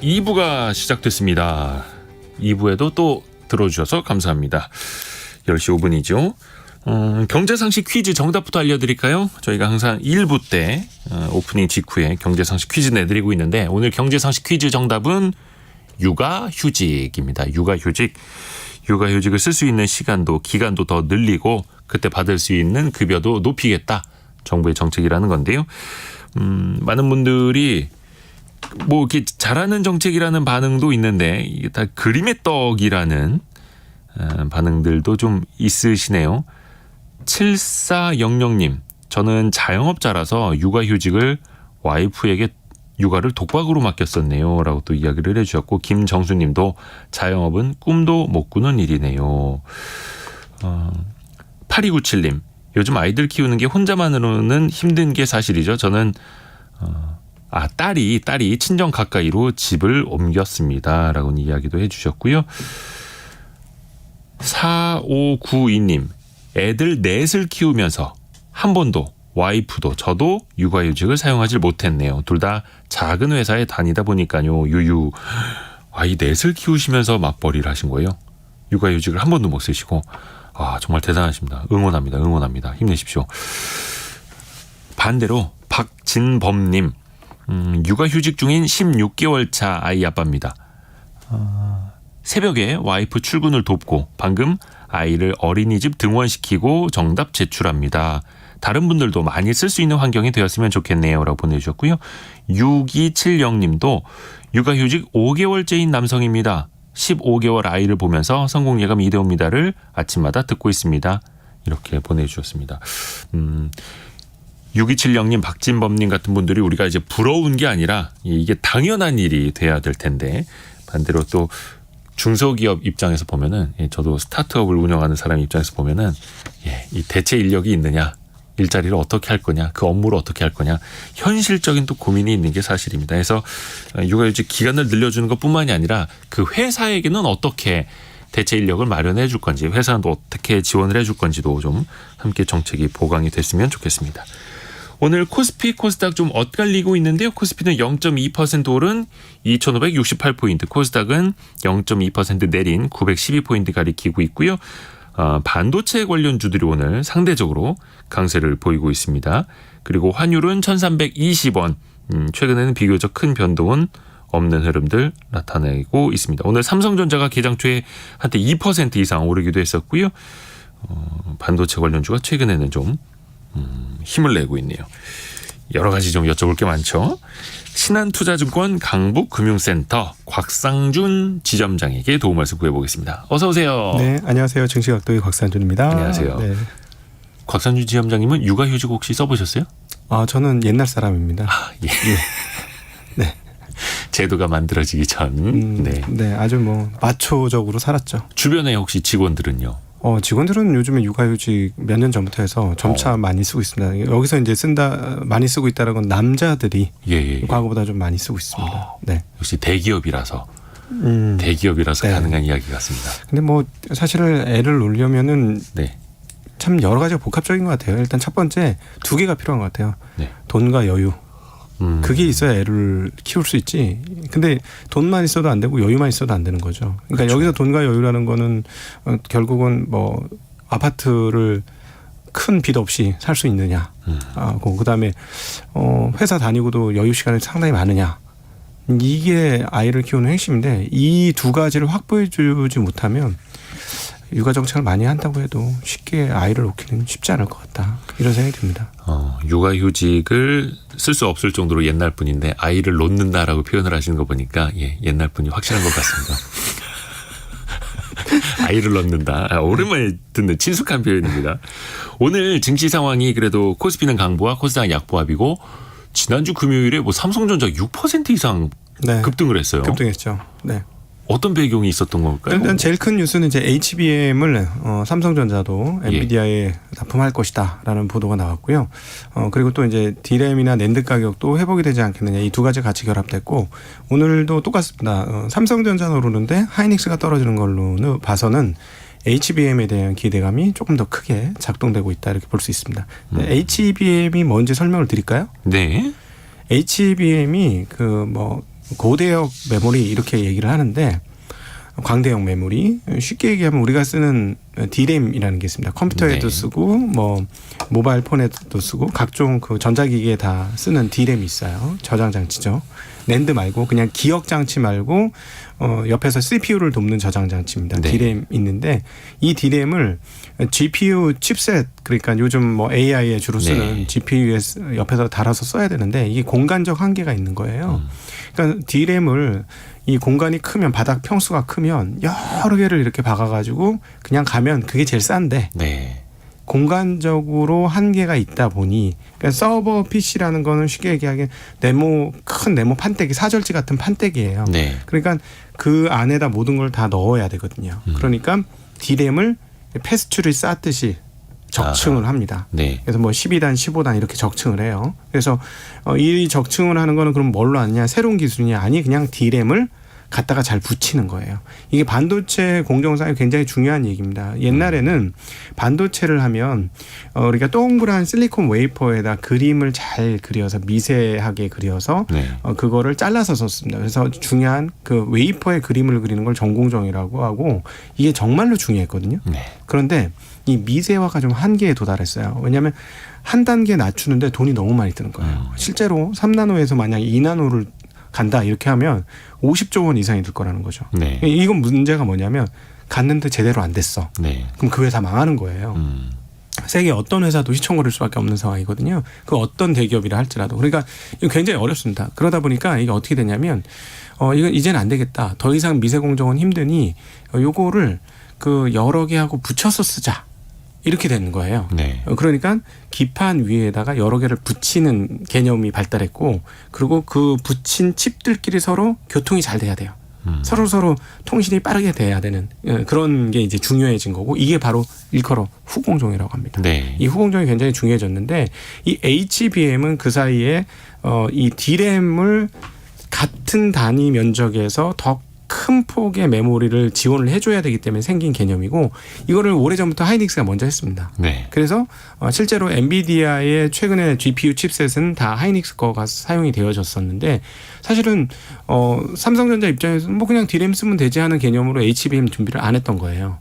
2부가 시작됐습니다. 2부에도 또 들어주셔서 감사합니다. 10시 5분이죠. 경제상식 퀴즈 정답부터 알려드릴까요? 저희가 항상 1부 때 오프닝 직후에 경제상식 퀴즈 내드리고 있는데 오늘 경제상식 퀴즈 정답은 육아휴직입니다. 육아휴직을 쓸 수 있는 시간도 기간도 더 늘리고 그때 받을 수 있는 급여도 높이겠다. 정부의 정책이라는 건데요. 많은 분들이 뭐 이렇게 잘하는 정책이라는 반응도 있는데 이게 다 그림의 떡이라는 반응들도 좀 있으시네요. 7400님, 저는 자영업자라서 육아휴직을 와이프에게 육아를 독박으로 맡겼었네요. 라고 또 이야기를 해주셨고, 김정수님도 자영업은 꿈도 못 꾸는 일이네요. 8297님, 요즘 아이들 키우는 게 혼자만으로는 힘든 게 사실이죠. 저는 딸이 친정 가까이로 집을 옮겼습니다. 라고 이야기도 해주셨고요. 4592님, 애들 넷을 키우면서 한 번도 와이프도 저도 육아휴직을 사용하지 못했네요. 둘 다 작은 회사에 다니다 보니까요. 유유. 아이 넷을 키우시면서 맞벌이를 하신 거예요. 육아휴직을 한 번도 못 쓰시고. 정말 대단하십니다. 응원합니다. 힘내십시오. 반대로 박진범님, 육아휴직 중인 16개월 차 아이 아빠입니다. 새벽에 와이프 출근을 돕고 방금 아이를 어린이집 등원시키고 정답 제출합니다. 다른 분들도 많이 쓸 수 있는 환경이 되었으면 좋겠네요. 라고 보내주셨고요. 6270님도 육아휴직 5개월째인 남성입니다. 15개월 아이를 보면서 성공예감 이대호입니다를 아침마다 듣고 있습니다. 이렇게 보내주셨습니다. 6270님, 박진범님 같은 분들이 우리가 이제 부러운 게 아니라 이게 당연한 일이 돼야 될 텐데 반대로 또 중소기업 입장에서 보면은 저도 스타트업을 운영하는 사람 입장에서 보면은 이 대체 인력이 있느냐, 일자리를 어떻게 할 거냐, 그 업무를 어떻게 할 거냐, 현실적인 또 고민이 있는 게 사실입니다. 그래서 육아휴직 기간을 늘려주는 것뿐만이 아니라 그 회사에게는 어떻게 대체 인력을 마련해 줄 건지, 회사는 또 어떻게 지원을 해줄 건지도 좀 함께 정책이 보강이 됐으면 좋겠습니다. 오늘 코스피, 코스닥 좀 엇갈리고 있는데요. 코스피는 0.2% 오른 2,568포인트, 코스닥은 0.2% 내린 912포인트 가리키고 있고요. 반도체 관련주들이 오늘 상대적으로 강세를 보이고 있습니다. 그리고 환율은 1,320원, 최근에는 비교적 큰 변동은 없는 흐름들 나타내고 있습니다. 오늘 삼성전자가 개장 초에 한때 2% 이상 오르기도 했었고요. 반도체 관련주가 최근에는 좀 힘을 내고 있네요. 여러 가지 좀 여쭤볼 게 많죠. 신한투자증권 강북금융센터 곽상준 지점장에게 도움 말씀 구해보겠습니다. 어서 오세요. 네, 안녕하세요. 증시각도의 곽상준입니다. 안녕하세요. 네. 곽상준 지점장님은 육아휴직 혹시 써보셨어요? 저는 옛날 사람입니다. 예. 네. 제도가 만들어지기 전. 네, 아주 마초적으로 살았죠. 주변에 혹시 직원들은요? 직원들은 요즘에 육아휴직 몇 년 전부터 해서 점차 많이 쓰고 있습니다. 여기서 이제 많이 쓰고 있다는 건 남자들이 과거보다 좀 많이 쓰고 있습니다. 네. 역시 대기업이라서 네. 가능한 이야기 같습니다. 근데 사실은 애를 놓으려면은 참 여러 가지가 복합적인 것 같아요. 일단 첫 번째 2개가 필요한 것 같아요. 네. 돈과 여유. 그게 있어야 애를 키울 수 있지. 근데 돈만 있어도 안 되고 여유만 있어도 안 되는 거죠. 그러니까 그렇죠. 여기서 돈과 여유라는 거는 결국은 아파트를 큰 빚 없이 살 수 있느냐. 그다음에 회사 다니고도 여유 시간이 상당히 많으냐. 이게 아이를 키우는 핵심인데 이 2가지를 확보해 주지 못하면 육아 정책을 많이 한다고 해도 쉽게 아이를 놓기는 쉽지 않을 것 같다. 이런 생각이 듭니다. 육아휴직을 쓸 수 없을 정도로 옛날 분인데 아이를 놓는다라고 표현을 하시는 거 보니까 옛날 분이 확실한 것 같습니다. 아이를 놓는다. 오랜만에 듣는 친숙한 표현입니다. 오늘 증시 상황이 그래도 코스피는 강보합, 코스닥은 약보합이고 지난주 금요일에 삼성전자 6% 이상 급등을 했어요. 급등했죠. 네. 어떤 배경이 있었던 걸까요? 일단 제일 큰 뉴스는 이제 HBM을 삼성전자도 엔비디아에 납품할 것이다라는 보도가 나왔고요. 그리고 또 이제 D램이나 낸드 가격도 회복이 되지 않겠느냐, 이 2가지 같이 결합됐고 오늘도 똑같습니다. 삼성전자는 오르는데 하이닉스가 떨어지는 걸로 봐서는 HBM에 대한 기대감이 조금 더 크게 작동되고 있다 이렇게 볼 수 있습니다. HBM이 뭔지 설명을 드릴까요? 네. HBM이 고대역 메모리 이렇게 얘기를 하는데 광대역 메모리 쉽게 얘기하면 우리가 쓰는 D램이라는 게 있습니다. 컴퓨터에도 쓰고 뭐 모바일 폰에도 쓰고 각종 그 전자기기에 다 쓰는 D램이 있어요. 저장 장치죠. 낸드 말고 그냥 기억 장치 말고 옆에서 CPU를 돕는 저장 장치입니다. 네. D램 있는데 이 D램을 GPU 칩셋 그러니까 요즘 뭐 AI에 주로 쓰는 GPU에 옆에서 달아서 써야 되는데 이게 공간적 한계가 있는 거예요. 그러니까 D램을 이 공간이 크면 바닥 평수가 크면 여러 개를 이렇게 박아가지고 그냥 가면 그게 제일 싼데 공간적으로 한계가 있다 보니 그러니까 서버 PC라는 거는 쉽게 얘기하기엔 큰 네모 판때기 사절지 같은 판때기예요. 그러니까 그 안에다 모든 걸 다 넣어야 되거든요. 그러니까 D램을 패스트리 쌓듯이 적층을 합니다. 그래서 뭐 12단, 15단 이렇게 적층을 해요. 그래서 이 적층을 하는 거는 그럼 뭘로 하느냐? 새로운 기술이냐? 아니 그냥 D램을 갖다가 잘 붙이는 거예요. 이게 반도체 공정상에 굉장히 중요한 얘기입니다. 옛날에는 반도체를 하면 우리가 동그란 실리콘 웨이퍼에다 그림을 잘 그려서 미세하게 그려서 그거를 잘라서 썼습니다. 그래서 중요한 그 웨이퍼의 그림을 그리는 걸 전공정이라고 하고 이게 정말로 중요했거든요. 그런데 이 미세화가 좀 한계에 도달했어요. 왜냐하면 한 단계 낮추는데 돈이 너무 많이 드는 거예요. 실제로 3나노에서 만약 2나노를 간다 이렇게 하면 50조 원 이상이 들 거라는 거죠. 이건 문제가 뭐냐면 갔는데 제대로 안 됐어. 그럼 그 회사 망하는 거예요. 세계 어떤 회사도 시청거릴 수밖에 없는 상황이거든요. 그 어떤 대기업이라 할지라도. 그러니까 이거 굉장히 어렵습니다. 그러다 보니까 이게 어떻게 되냐면 이건 이제는 안 되겠다. 더 이상 미세 공정은 힘드니 요거를 그 여러 개 하고 붙여서 쓰자. 이렇게 되는 거예요. 그러니까 기판 위에다가 여러 개를 붙이는 개념이 발달했고 그리고 그 붙인 칩들끼리 서로 교통이 잘 돼야 돼요. 서로 통신이 빠르게 돼야 되는 그런 게 이제 중요해진 거고 이게 바로 일컬어 후공정이라고 합니다. 이 후공정이 굉장히 중요해졌는데 이 HBM은 그 사이에 이 D램을 같은 단위 면적에서 더 큰 폭의 메모리를 지원을 해줘야 되기 때문에 생긴 개념이고 이거를 오래전부터 하이닉스가 먼저 했습니다. 그래서 실제로 엔비디아의 최근에 GPU 칩셋은 다 하이닉스 거가 사용이 되어졌었는데 사실은 삼성전자 입장에서는 뭐 그냥 D램 쓰면 되지 하는 개념으로 HBM 준비를 안 했던 거예요.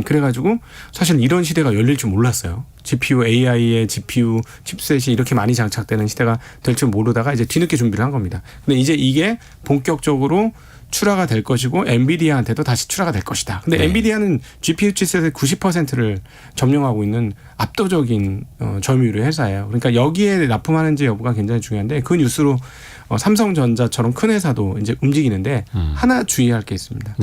그래가지고 사실 이런 시대가 열릴 줄 몰랐어요. GPU AI의 GPU 칩셋이 이렇게 많이 장착되는 시대가 될 줄 모르다가 이제 뒤늦게 준비를 한 겁니다. 근데 이제 이게 본격적으로 출하가 될 것이고 엔비디아한테도 다시 출하가 될 것이다. 근데 엔비디아는 GPU 칩셋의 90%를 점령하고 있는 압도적인 점유율의 회사예요. 그러니까 여기에 납품하는지 여부가 굉장히 중요한데 그 뉴스로 삼성전자처럼 큰 회사도 이제 움직이는데 하나 주의할 게 있습니다.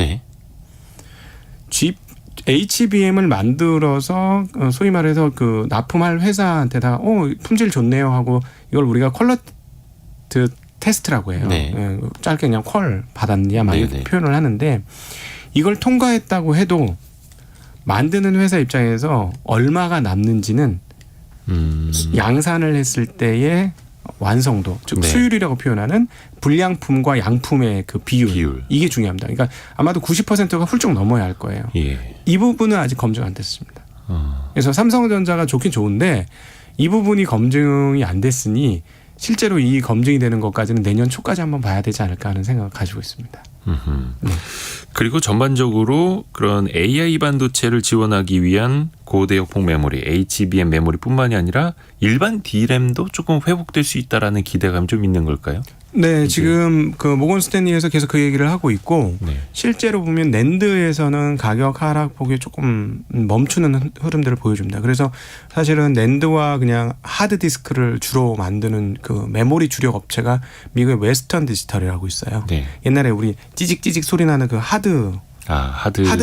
HBM을 만들어서 소위 말해서 그 납품할 회사한테다가 품질 좋네요 하고 이걸 우리가 퀄러티 테스트라고 해요. 짧게 그냥 퀄 받았냐 막 이렇게 표현을 하는데 이걸 통과했다고 해도 만드는 회사 입장에서 얼마가 남는지는 양산을 했을 때의 완성도, 즉 수율이라고 표현하는 불량품과 양품의 그 비율. 이게 중요합니다. 그러니까 아마도 90%가 훌쩍 넘어야 할 거예요. 이 부분은 아직 검증 안 됐습니다. 그래서 삼성전자가 좋긴 좋은데 이 부분이 검증이 안 됐으니 실제로 이 검증이 되는 것까지는 내년 초까지 한번 봐야 되지 않을까 하는 생각을 가지고 있습니다. 그리고 전반적으로 그런 AI 반도체를 지원하기 위한 고대역폭 메모리, HBM 메모리뿐만이 아니라 일반 D램도 조금 회복될 수 있다라는 기대감이 좀 있는 걸까요? 네, 지금 그 모건 스탠리에서 계속 그 얘기를 하고 있고 실제로 보면 낸드에서는 가격 하락폭이 조금 멈추는 흐름들을 보여줍니다. 그래서 사실은 낸드와 그냥 하드 디스크를 주로 만드는 그 메모리 주력 업체가 미국의 웨스턴 디지털이라고 있어요. 옛날에 우리 찌직찌직 소리 나는 그 하드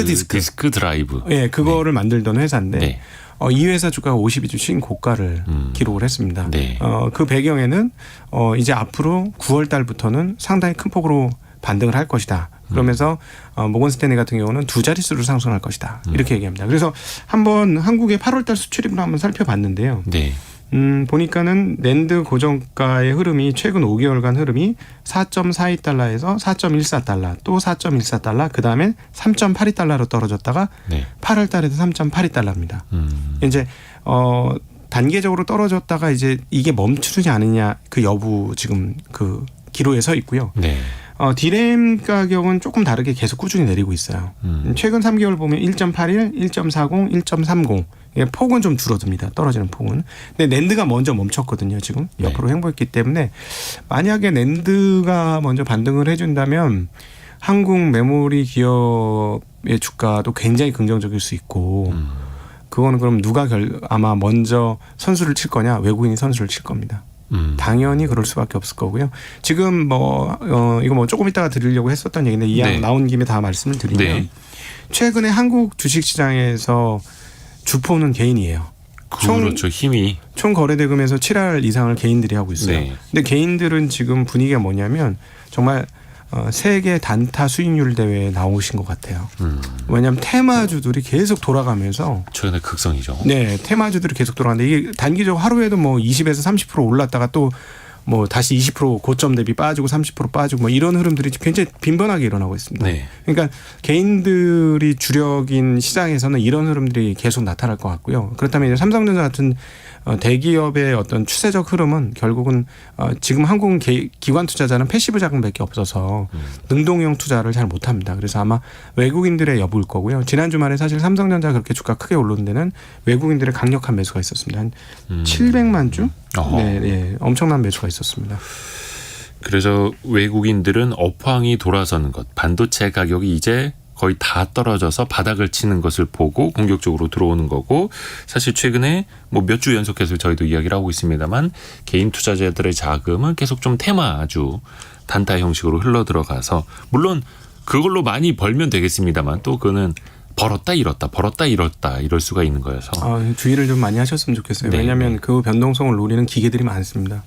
디스크 드라이브. 그거를 만들던 회사인데 이 회사 주가가 52주 신고가를 기록을 했습니다. 그 배경에는 이제 앞으로 9월 달부터는 상당히 큰 폭으로 반등을 할 것이다. 그러면서 모건 스탠리 같은 경우는 두 자릿수로 상승할 것이다. 이렇게 얘기합니다. 그래서 한번 한국의 8월 달 수출입을 한번 살펴봤는데요. 보니까는 낸드 고정가의 흐름이 최근 5개월간 흐름이 4.42달러에서 4.14달러 또 4.14달러 그 다음에 3.82달러로 떨어졌다가 8월 달에도 3.82달러입니다. 이제 단계적으로 떨어졌다가 이제 이게 멈추지 않느냐 그 여부 지금 그 기로에 서 있고요. 디램 가격은 조금 다르게 계속 꾸준히 내리고 있어요. 최근 3개월 보면 1.81, 1.40, 1.30. 폭은 좀 줄어듭니다. 떨어지는 폭은. 근데 낸드가 먼저 멈췄거든요. 지금 옆으로 횡보했기 때문에 만약에 낸드가 먼저 반등을 해준다면 한국 메모리 기업의 주가도 굉장히 긍정적일 수 있고 그거는 그럼 누가 아마 먼저 선수를 칠 거냐? 외국인이 선수를 칠 겁니다. 당연히 그럴 수밖에 없을 거고요. 지금 이거 뭐 조금 이따가 드리려고 했었던 얘기인데 이왕 나온 김에 다 말씀을 드리면 최근에 한국 주식시장에서 주포는 개인이에요. 그렇죠. 힘이. 총 거래대금에서 7할 이상을 개인들이 하고 있어요. 근데 개인들은 지금 분위기가 뭐냐면 정말 세계 단타 수익률 대회에 나오신 것 같아요. 왜냐하면 테마주들이 계속 돌아가면서 최근에 극성이죠. 네, 테마주들이 계속 돌아가는데 이게 단기적으로 하루에도 뭐 20에서 30% 올랐다가 또 뭐 다시 20% 고점 대비 빠지고 30% 빠지고 뭐 이런 흐름들이 굉장히 빈번하게 일어나고 있습니다. 그러니까 개인들이 주력인 시장에서는 이런 흐름들이 계속 나타날 것 같고요. 그렇다면 이제 삼성전자 같은 대기업의 어떤 추세적 흐름은 결국은 지금 한국 기관 투자자는 패시브 자금밖에 없어서 능동형 투자를 잘 못합니다. 그래서 아마 외국인들의 여부일 거고요. 지난 주말에 사실 삼성전자 그렇게 주가 크게 오른 데는 외국인들의 강력한 매수가 있었습니다. 한 700만 주? 네, 엄청난 매수가 있었습니다. 그래서 외국인들은 업황이 돌아서는 것, 반도체 가격이 이제 거의 다 떨어져서 바닥을 치는 것을 보고 공격적으로 들어오는 거고 사실 최근에 뭐 몇 주 연속해서 저희도 이야기를 하고 있습니다만 개인 투자자들의 자금은 계속 좀 테마주 단타 형식으로 흘러 들어가서 물론 그걸로 많이 벌면 되겠습니다만 또 그거는 벌었다 잃었다 이럴 수가 있는 거여서 주의를 좀 많이 하셨으면 좋겠어요. 왜냐하면 그 변동성을 노리는 기계들이 많습니다.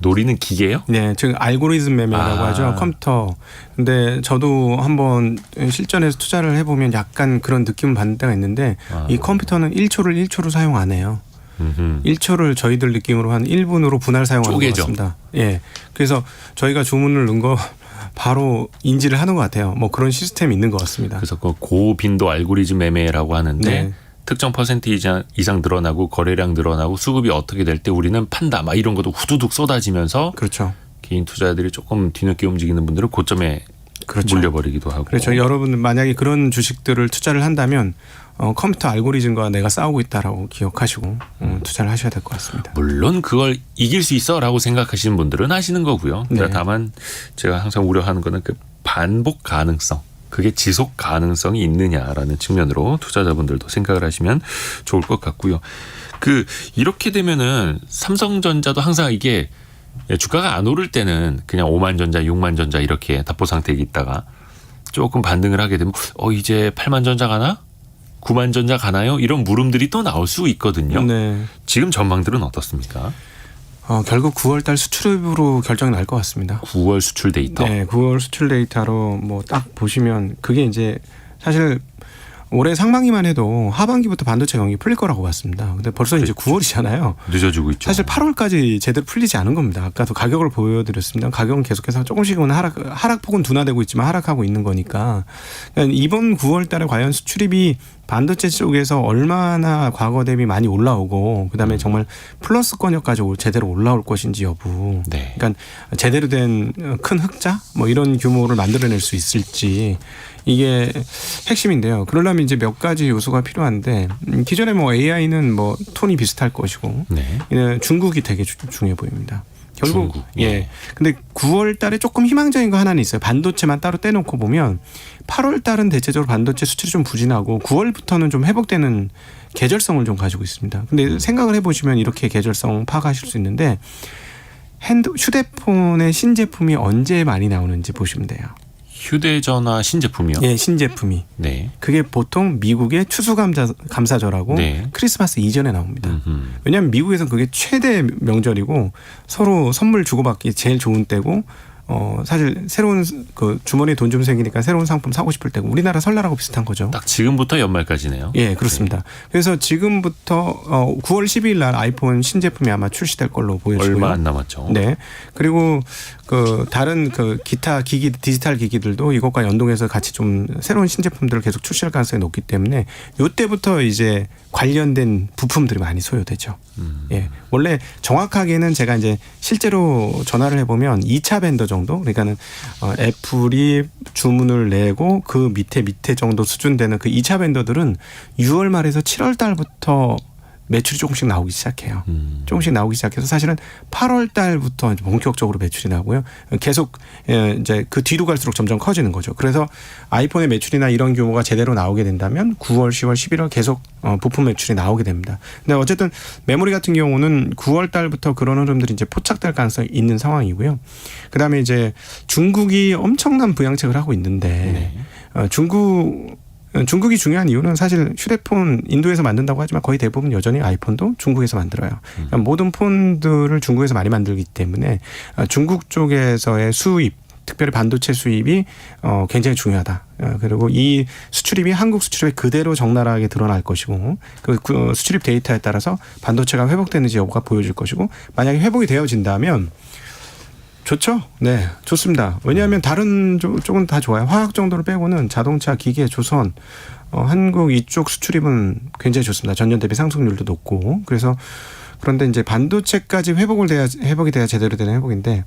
노리는 기계요? 네, 즉 알고리즘 매매라고 하죠. 컴퓨터. 근데 저도 한번 실전에서 투자를 해보면 약간 그런 느낌을 받는 때가 있는데 이 컴퓨터는 1초를 사용 안 해요. 1초를 저희들 느낌으로 한 1분으로 분할 사용하는 것 같습니다. 예, 그래서 저희가 주문을 넣은 거 바로 인지를 하는 것 같아요. 뭐 그런 시스템이 있는 것 같습니다. 그래서 그 고빈도 알고리즘 매매라고 하는데 특정 퍼센트 이상 늘어나고 거래량 늘어나고 수급이 어떻게 될 때 우리는 판다 막 이런 것도 후두둑 쏟아지면서 그렇죠. 개인 투자자들이 조금 뒤늦게 움직이는 분들은 고점에 물려버리기도 하고. 그렇죠. 여러분 만약에 그런 주식들을 투자를 한다면 컴퓨터 알고리즘과 내가 싸우고 있다라고 기억하시고 투자를 하셔야 될 것 같습니다. 물론 그걸 이길 수 있어라고 생각하시는 분들은 하시는 거고요. 다만 제가 항상 우려하는 거는 그 반복 가능성. 그게 지속 가능성이 있느냐라는 측면으로 투자자분들도 생각을 하시면 좋을 것 같고요. 이렇게 되면은 삼성전자도 항상 이게 주가가 안 오를 때는 그냥 5만 전자, 6만 전자 이렇게 답보 상태에 있다가 조금 반등을 하게 되면 이제 8만 전자 가나? 9만 전자 가나요? 이런 물음들이 또 나올 수 있거든요. 지금 전망들은 어떻습니까? 결국 9월 달 수출입으로 결정이 날 것 같습니다. 9월 수출 데이터? 네, 9월 수출 데이터로 뭐 딱 보시면 그게 이제 사실 올해 상반기만 해도 하반기부터 반도체 경기 풀릴 거라고 봤습니다. 근데 벌써 이제 9월이잖아요. 늦어지고 있죠. 사실 8월까지 제대로 풀리지 않은 겁니다. 아까도 가격을 보여드렸습니다. 가격은 계속해서 조금씩은 하락폭은 둔화되고 있지만 하락하고 있는 거니까 그러니까 이번 9월 달에 과연 수출입이 반도체 쪽에서 얼마나 과거 대비 많이 올라오고 그다음에 정말 플러스권역까지 제대로 올라올 것인지 여부. 그러니까 제대로 된 큰 흑자 뭐 이런 규모를 만들어낼 수 있을지 이게 핵심인데요. 그러려면 이제 몇 가지 요소가 필요한데 기존에 뭐 AI는 뭐 톤이 비슷할 것이고 중국이 되게 중요해 보입니다. 결국 중국. 근데 9월 달에 조금 희망적인 거 하나는 있어요. 반도체만 따로 떼놓고 보면 8월 달은 대체적으로 반도체 수출이 좀 부진하고 9월부터는 좀 회복되는 계절성을 좀 가지고 있습니다. 근데 생각을 해보시면 이렇게 계절성 파악하실 수 있는데 휴대폰의 신제품이 언제 많이 나오는지 보시면 돼요. 휴대전화 신제품이요? 네, 신제품이. 그게 보통 미국의 추수감사절하고 크리스마스 이전에 나옵니다. 왜냐하면 미국에서는 그게 최대 명절이고 서로 선물 주고받기 제일 좋은 때고 사실 새로운 그 주머니에 돈 좀 생기니까 새로운 상품 사고 싶을 때고 우리나라 설날하고 비슷한 거죠. 딱 지금부터 연말까지네요. 예, 그렇습니다. 그래서 지금부터 9월 12일 날 아이폰 신제품이 아마 출시될 걸로 보여지고요. 얼마 안 남았죠. 네. 그리고 다른 기타 기기 디지털 기기들도 이것과 연동해서 같이 좀 새로운 신제품들을 계속 출시할 가능성이 높기 때문에 이때부터 이제 관련된 부품들이 많이 소요되죠. 예. 원래 정확하게는 제가 이제 실제로 전화를 해보면 2차 밴더 정도 정도. 그러니까는 애플이 주문을 내고 그 밑에 정도 수준 되는 그 2차 벤더들은 6월 말에서 7월 달부터 매출이 조금씩 나오기 시작해요. 조금씩 나오기 시작해서 사실은 8월 달부터 본격적으로 매출이 나고요. 계속 이제 그 뒤로 갈수록 점점 커지는 거죠. 그래서 아이폰의 매출이나 이런 규모가 제대로 나오게 된다면 9월, 10월, 11월 계속 부품 매출이 나오게 됩니다. 근데 어쨌든 메모리 같은 경우는 9월 달부터 그런 흐름들이 이제 포착될 가능성이 있는 상황이고요. 그다음에 이제 중국이 엄청난 부양책을 하고 있는데 중국이 중요한 이유는 사실 휴대폰 인도에서 만든다고 하지만 거의 대부분 여전히 아이폰도 중국에서 만들어요. 그러니까 모든 폰들을 중국에서 많이 만들기 때문에 중국 쪽에서의 수입, 특별히 반도체 수입이 굉장히 중요하다. 그리고 이 수출입이 한국 수출입에 그대로 적나라하게 드러날 것이고 그 수출입 데이터에 따라서 반도체가 회복되는지 여부가 보여질 것이고 만약에 회복이 되어진다면 좋죠. 네, 좋습니다. 왜냐하면 다른 쪽은 다 좋아요. 화학 정도를 빼고는 자동차, 기계, 조선, 한국 이쪽 수출입은 굉장히 좋습니다. 전년 대비 상승률도 높고 그래서 그런데 이제 반도체까지 회복이 돼야 제대로 되는 회복인데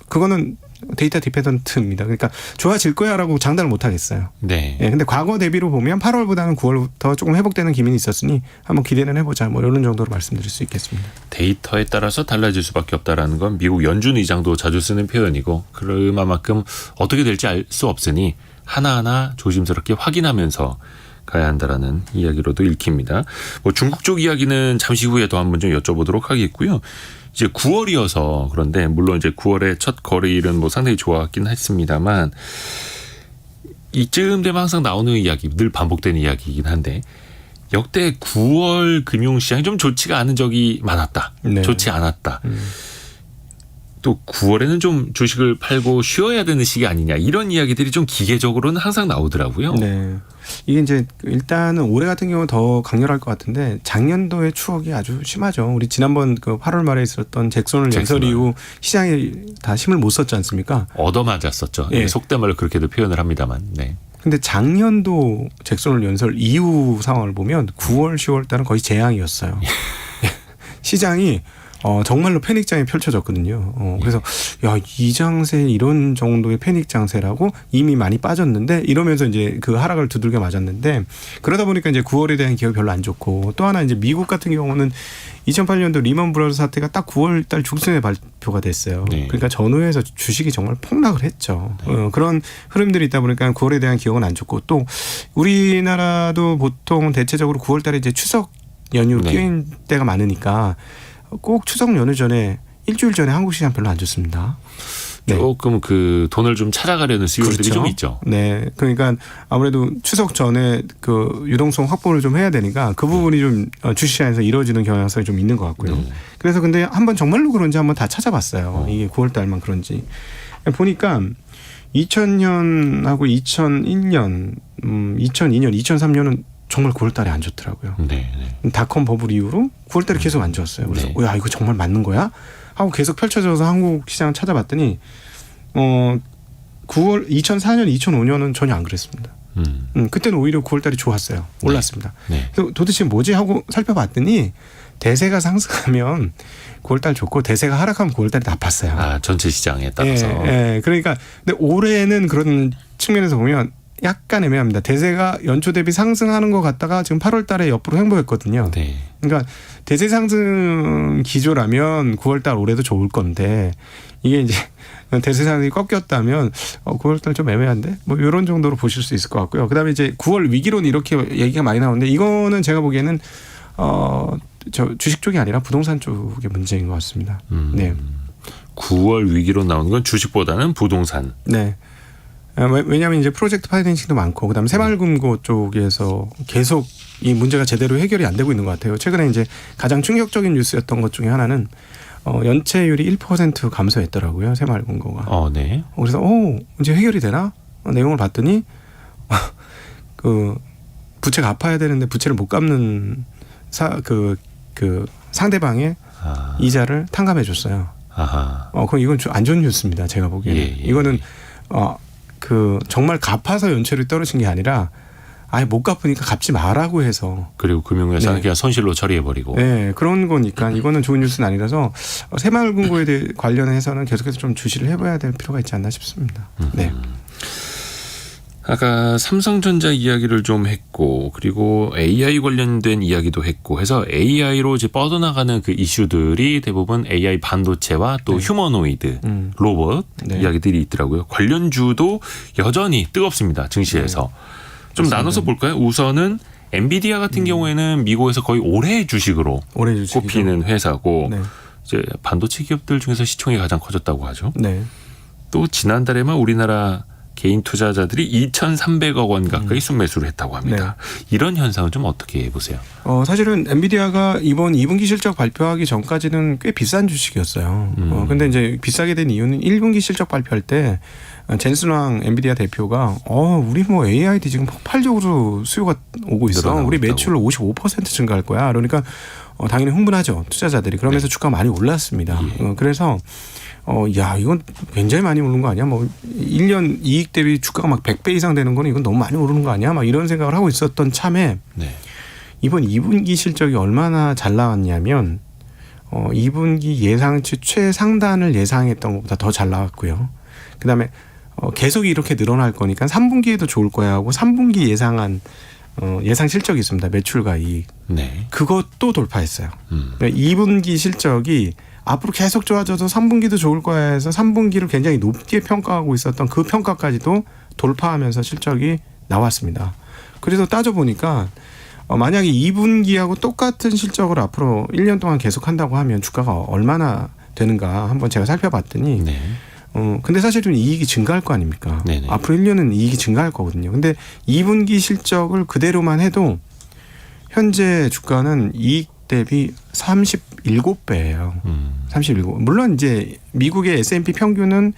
그거는 데이터 디펜던트입니다. 그러니까 좋아질 거야라고 장담을 못 하겠어요. 네. 예, 근데 과거 대비로 보면 8월보다는 9월부터 조금 회복되는 기미는 있었으니 한번 기대는 해보자. 뭐 이런 정도로 말씀드릴 수 있겠습니다. 데이터에 따라서 달라질 수밖에 없다라는 건 미국 연준 의장도 자주 쓰는 표현이고 그만큼 어떻게 될지 알 수 없으니 하나하나 조심스럽게 확인하면서 가야 한다라는 이야기로도 읽힙니다. 뭐 중국 쪽 이야기는 잠시 후에 더 한번 좀 여쭤보도록 하겠고요. 이제 9월이어서 그런데 물론 이제 9월의 첫 거래일은 뭐 상당히 좋았긴 했습니다만 이쯤 되면 항상 나오는 이야기, 늘 반복되는 이야기이긴 한데 역대 9월 금융시장이 좀 좋지가 않은 적이 많았다. 네. 좋지 않았다. 또 9월에는 좀 주식을 팔고 쉬어야 되는 시기 아니냐 이런 이야기들이 좀 기계적으로는 항상 나오더라고요. 네. 이게 이제 일단은 올해 같은 경우는 더 강렬할 것 같은데 작년도의 추억이 아주 심하죠. 우리 지난번 그 8월 말에 있었던 잭슨홀 연설 이후 시장이 다 힘을 못 썼지 않습니까? 얻어맞았었죠. 네. 속된 말로 그렇게도 표현을 합니다만. 네. 근데 작년도 잭슨홀 연설 이후 상황을 보면 9월, 10월 달은 거의 재앙이었어요. 시장이 정말로 패닉장이 펼쳐졌거든요. 그래서 야, 이 장세 이런 정도의 패닉 장세라고 이미 많이 빠졌는데 이러면서 이제 그 하락을 두들겨 맞았는데 그러다 보니까 이제 9월에 대한 기억이 별로 안 좋고 또 하나 이제 미국 같은 경우는 2008년도 리먼 브라더스 사태가 딱 9월 달 중순에 발표가 됐어요. 네. 그러니까 전후에서 주식이 정말 폭락을 했죠. 네. 그런 흐름들이 있다 보니까 9월에 대한 기억은 안 좋고 또 우리나라도 보통 대체적으로 9월 달에 이제 추석 연휴 끼인 때가 많으니까 꼭 추석 연휴 전에 일주일 전에 한국 시장 별로 안 좋습니다. 네. 조금 그 돈을 좀 찾아가려는 수요들이 그렇죠. 좀 있죠. 네, 그러니까 아무래도 추석 전에 그 유동성 확보를 좀 해야 되니까 그 부분이 좀 주식시장에서 이루어지는 경향성이 좀 있는 것 같고요. 그래서 근데 한번 정말로 그런지 한번 다 찾아봤어요. 이게 9월 달만 그런지 보니까 2000년하고 2001년, 2002년, 2003년은 정말 9월 달에 안 좋더라고요. 네. 닷컴 버블 이후로 9월 달에 계속 안 좋았어요. 그래서 야, 이거 정말 맞는 거야? 하고 계속 펼쳐져서 한국 시장을 찾아봤더니 9월 2004년, 2005년은 전혀 안 그랬습니다. 그때는 오히려 9월 달이 좋았어요. 올랐습니다. 네. 그래서 도대체 뭐지 하고 살펴봤더니 대세가 상승하면 9월 달 좋고 대세가 하락하면 9월 달이 나빴어요. 아, 전체 시장에 따라서. 예. 그러니까 근데 올해는 그런 측면에서 보면 약간 애매합니다. 대세가 연초 대비 상승하는 것 같다가 지금 8월 달에 옆으로 횡보했거든요. 네. 그러니까 대세 상승 기조라면 9월 달 올해도 좋을 건데 이게 이제 대세 상승이 꺾였다면 9월 달 좀 애매한데 뭐 이런 정도로 보실 수 있을 것 같고요. 그다음에 이제 9월 위기론 이렇게 얘기가 많이 나오는데 이거는 제가 보기에는 저 주식 쪽이 아니라 부동산 쪽의 문제인 것 같습니다. 네. 9월 위기론 나오는 건 주식보다는 부동산. 네. 왜냐하면 이제 프로젝트 파이낸싱도 많고 그다음에 새마을금고 쪽에서 계속 이 문제가 제대로 해결이 안 되고 있는 것 같아요. 최근에 이제 가장 충격적인 뉴스였던 것 중에 하나는 연체율이 1% 감소했더라고요. 새마을금고가. 네. 그래서 이제 해결이 되나? 내용을 봤더니 그 부채가 갚아야 되는데 부채를 못 갚는 그 상대방의 이자를 탕감해 줬어요. 그럼 이건 안 좋은 뉴스입니다. 제가 보기에는. 이거는 정말 갚아서 연체율이 떨어진 게 아니라 아예 못 갚으니까 갚지 마라고 해서. 그리고 금융회사는 그냥 손실로 처리해버리고. 네, 그런 거니까 이거는 좋은 뉴스는 아니라서 새마을금고에 대해 관련해서는 계속해서 좀 주시를 해봐야 될 필요가 있지 않나 싶습니다. 네. 아까 삼성전자 이야기를 좀 했고 그리고 AI 관련된 이야기도 했고 해서 AI로 이제 뻗어나가는 그 이슈들이 대부분 AI 반도체와 또 휴머노이드 로봇 이야기들이 있더라고요. 관련주도 여전히 뜨겁습니다. 증시에서. 좀 나눠서 볼까요? 우선은 엔비디아 같은 경우에는 미국에서 거의 올해 주식으로 꼽히는 회사고 이제 반도체 기업들 중에서 시총이 가장 커졌다고 하죠. 또 지난달에만 우리나라 개인 투자자들이 2,300억 원 가까이 순매수를 했다고 합니다. 이런 현상은 좀 어떻게 보세요? 사실은 엔비디아가 이번 2분기 실적 발표하기 전까지는 꽤 비싼 주식이었어요. 근데 이제 비싸게 된 이유는 1분기 실적 발표할 때 젠슨 왕 엔비디아 대표가 우리 뭐 AID 지금 폭발적으로 수요가 오고 있어. 우리 매출 55% 증가할 거야. 그러니까 당연히 흥분하죠. 투자자들이. 그러면서 주가가 많이 올랐습니다. 그래서 야, 이건 굉장히 많이 오른 거 아니야? 뭐 1년 이익 대비 주가가 막 100배 이상 되는 거는 이건 너무 많이 오르는 거 아니야? 막 이런 생각을 하고 있었던 참에 이번 2분기 실적이 얼마나 잘 나왔냐면 2분기 예상치 최상단을 예상했던 것보다 더 잘 나왔고요. 그다음에 계속 이렇게 늘어날 거니까 3분기에도 좋을 거야 하고 3분기 예상한 예상 실적이 있습니다. 매출과 이익. 그것도 돌파했어요. 그러니까 2분기 실적이 앞으로 계속 좋아져서 3분기도 좋을 거야 해서 3분기를 굉장히 높게 평가하고 있었던 그 평가까지도 돌파하면서 실적이 나왔습니다. 그래서 따져보니까 만약에 2분기하고 똑같은 실적을 앞으로 1년 동안 계속한다고 하면 주가가 얼마나 되는가 한번 제가 살펴봤더니 근데 사실 좀 이익이 증가할 거 아닙니까? 앞으로 1년은 이익이 증가할 거거든요. 근데 2분기 실적을 그대로만 해도 현재 주가는 이익 대비 37배예요. 37. 물론 이제 미국의 S&P 평균은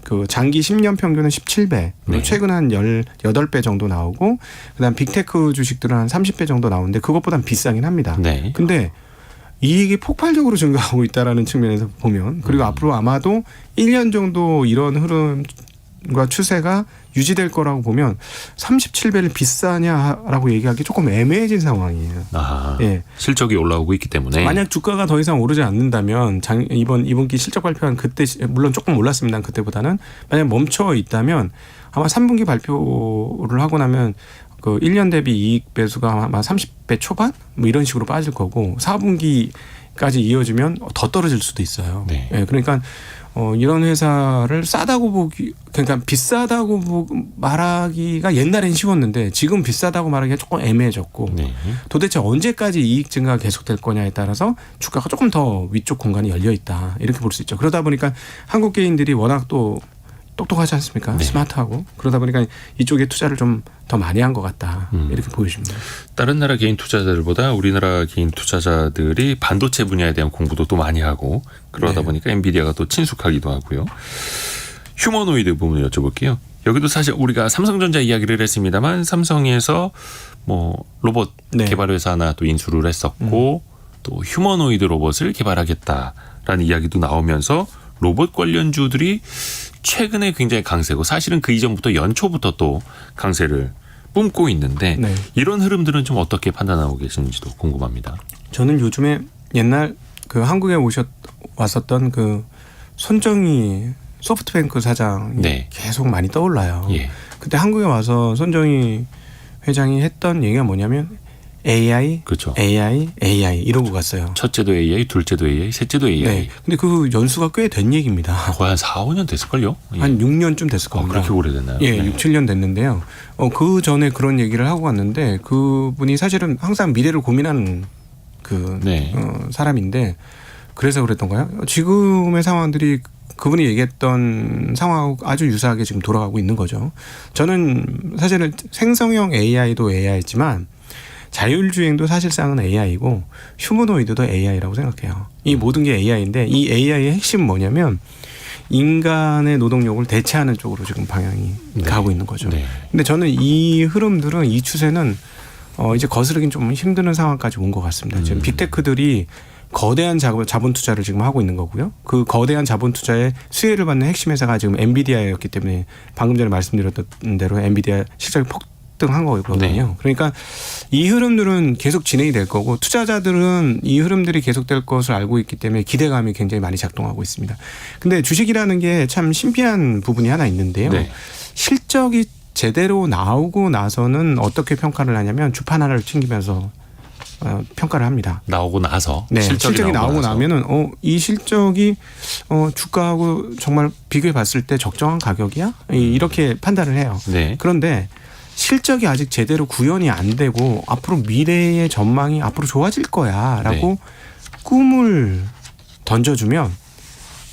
그 장기 10년 평균은 17배. 최근 한 18배 정도 나오고 그다음 빅테크 주식들은 한 30배 정도 나오는데 그것보단 비싸긴 합니다. 근데 이익이 폭발적으로 증가하고 있다라는 측면에서 보면 그리고 앞으로 아마도 1년 정도 이런 흐름과 추세가 유지될 거라고 보면 37배를 비싸냐라고 얘기하기 조금 애매해진 상황이에요. 실적이 올라오고 있기 때문에. 만약 주가가 더 이상 오르지 않는다면 이번 2분기 실적 발표한 그때 물론 조금 올랐습니다. 그때보다는 만약 멈춰 있다면 아마 3분기 발표를 하고 나면 그 1년 대비 이익 배수가 아마 30배 초반 뭐 이런 식으로 빠질 거고 4분기까지 이어지면 더 떨어질 수도 있어요. 그러니까 이런 회사를 싸다고 보기 그러니까 비싸다고 말하기가 옛날엔 쉬웠는데 지금 비싸다고 말하기가 조금 애매해졌고 도대체 언제까지 이익 증가가 계속될 거냐에 따라서 주가가 조금 더 위쪽 공간이 열려 있다 이렇게 볼 수 있죠. 그러다 보니까 한국 개인들이 워낙 또 똑똑하지 않습니까? 스마트하고 그러다 보니까 이쪽에 투자를 좀 더 많이 한 것 같다 이렇게 보여집니다. 다른 나라 개인 투자자들보다 우리나라 개인 투자자들이 반도체 분야에 대한 공부도 또 많이 하고 그러다 보니까 엔비디아가 또 친숙하기도 하고요. 휴머노이드 부분을 여쭤볼게요. 여기도 사실 우리가 삼성전자 이야기를 했습니다만 삼성에서 뭐 로봇 개발 회사 하나 또 인수를 했었고 또 휴머노이드 로봇을 개발하겠다라는 이야기도 나오면서 로봇 관련주들이 최근에 굉장히 강세고 사실은 그 이전부터 연초부터 또 강세를 뿜고 있는데 이런 흐름들은 좀 어떻게 판단하고 계시는지도 궁금합니다. 저는 요즘에 옛날 그 한국에 왔었던 그 손정희 소프트뱅크 사장이 계속 많이 떠올라요. 그때 한국에 와서 손정희 회장이 했던 얘기가 뭐냐면 AI, AI 이러고 갔어요. 첫째도 AI, 둘째도 AI, 셋째도 AI. 근데 그 연수가 꽤 된 얘기입니다. 거의 한 4, 5년 됐을걸요? 한 6년쯤 됐을 겁니다. 그렇게 오래됐나요? 6, 7년 됐는데요. 그 전에 그런 얘기를 하고 갔는데 그분이 사실은 항상 미래를 고민하는 그 사람인데 그래서 그랬던가요? 지금의 상황들이 그분이 얘기했던 상황하고 아주 유사하게 지금 돌아가고 있는 거죠. 저는 사실은 생성형 AI도 AI지만 자율주행도 사실상은 AI고 휴머노이드도 AI라고 생각해요. 이 모든 게 AI인데 이 AI의 핵심은 뭐냐면 인간의 노동력을 대체하는 쪽으로 지금 방향이 가고 있는 거죠. 근데 저는 이 흐름들은 이 추세는 이제 거스르긴 좀 힘드는 상황까지 온 것 같습니다. 지금 빅테크들이 거대한 자본 투자를 지금 하고 있는 거고요. 그 거대한 자본 투자에 수혜를 받는 핵심 회사가 지금 엔비디아였기 때문에 방금 전에 말씀드렸던 대로 엔비디아 실적이 폭등한 거거든요. 네. 그러니까 이 흐름들은 계속 진행이 될 거고 투자자들은 이 흐름들이 계속될 것을 알고 있기 때문에 기대감이 굉장히 많이 작동하고 있습니다. 근데 주식이라는 게 참 신비한 부분이 하나 있는데요. 네. 실적이 제대로 나오고 나서는 어떻게 평가를 하냐면 주판 하나를 챙기면서 평가를 합니다. 나오고 나서 네, 실적이 나오고 나면은 이 실적이 주가하고 정말 비교해 봤을 때 적정한 가격이야? 이렇게 판단을 해요. 네. 그런데 실적이 아직 제대로 구현이 안 되고 앞으로 미래의 전망이 앞으로 좋아질 거야라고 네. 꿈을 던져주면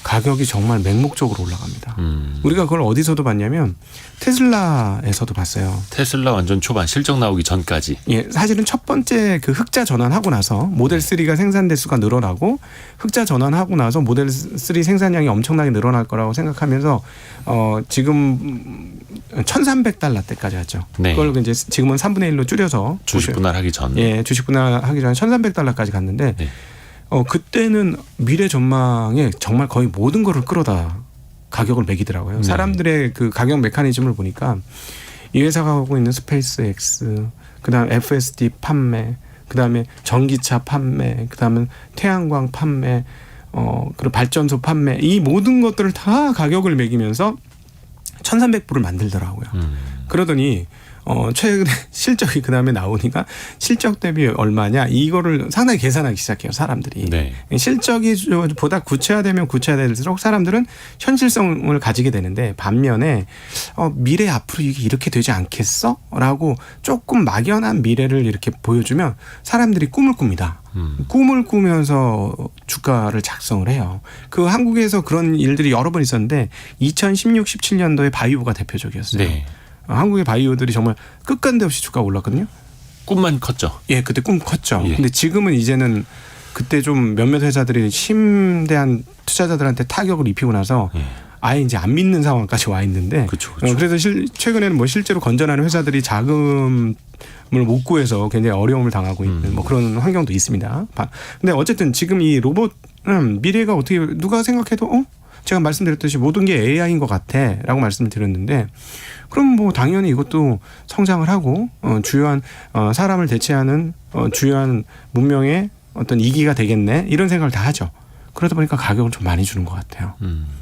가격이 정말 맹목적으로 올라갑니다. 우리가 그걸 어디서도 봤냐면 테슬라에서도 봤어요. 테슬라 완전 초반 실적 나오기 전까지. 예, 사실은 첫 번째 그 흑자 전환하고 나서 모델 3가 생산 대수가 늘어나고 흑자 전환하고 나서 모델 3 생산량이 엄청나게 늘어날 거라고 생각하면서 지금 $1,300대까지 왔죠. 네. 그걸 이제 지금은 3분의 1로 줄여서 주식 분할하기 전. 예, 주식 분할하기 전에 $1,300까지 갔는데 네. 그때는 미래 전망에 정말 거의 모든 거를 끌어다 가격을 매기더라고요. 네. 사람들의 그 가격 메커니즘을 보니까 이 회사가 하고 있는 스페이스 X, 그다음 FSD 판매, 그다음에 전기차 판매, 그다음에 태양광 판매, 그리고 발전소 판매, 이 모든 것들을 다 가격을 매기면서 1,300불을 만들더라고요. 그러더니 최근에 실적이 그다음에 나오니까 실적 대비 얼마냐 이거를 상당히 계산하기 시작해요, 사람들이. 네. 실적이 보다 구체화되면 구체화될수록 사람들은 현실성을 가지게 되는데 반면에 미래 앞으로 이게 이렇게 되지 않겠어? 라고 조금 막연한 미래를 이렇게 보여주면 사람들이 꿈을 꿉니다. 꿈을 꾸면서 주가를 작성을 해요. 그 한국에서 그런 일들이 여러 번 있었는데 2016, 17년도에 바이오가 대표적이었어요. 네. 한국의 바이오들이 정말 끝간데 없이 주가가 올랐거든요. 꿈만 컸죠. 예, 그때 꿈 컸죠. 예. 근데 지금은 이제는 그때 좀 몇몇 회사들이 심대한 투자자들한테 타격을 입히고 나서 예. 아예 이제 안 믿는 상황까지 와 있는데 그렇죠. 그래서 최근에는 뭐 실제로 건전하는 회사들이 자금을 못 구해서 굉장히 어려움을 당하고 있는 뭐 그런 환경도 있습니다. 근데 어쨌든 지금 이 로봇은 미래가 어떻게 누가 생각해도 제가 말씀드렸듯이 모든 게 AI인 것 같아라고 말씀을 드렸는데 그럼 뭐 당연히 이것도 성장을 하고 주요한 사람을 대체하는 주요한 문명의 어떤 이기가 되겠네 이런 생각을 다 하죠. 그러다 보니까 가격을 좀 많이 주는 것 같아요.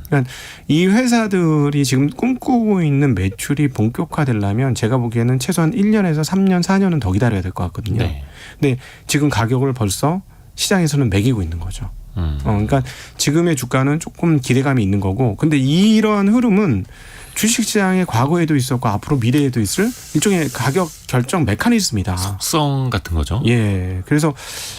그러니까 이 회사들이 지금 꿈꾸고 있는 매출이 본격화되려면 제가 보기에는 최소한 1년에서 3년, 4년은 더 기다려야 될 것 같거든요. 네. 근데 지금 가격을 벌써 시장에서는 매기고 있는 거죠. 그러니까 지금의 주가는 조금 기대감이 있는 거고, 근데 이러한 흐름은 주식시장의 과거에도 있었고 앞으로 미래에도 있을 일종의 가격 결정 메커니즘이다. 속성 같은 거죠. 예. 그래서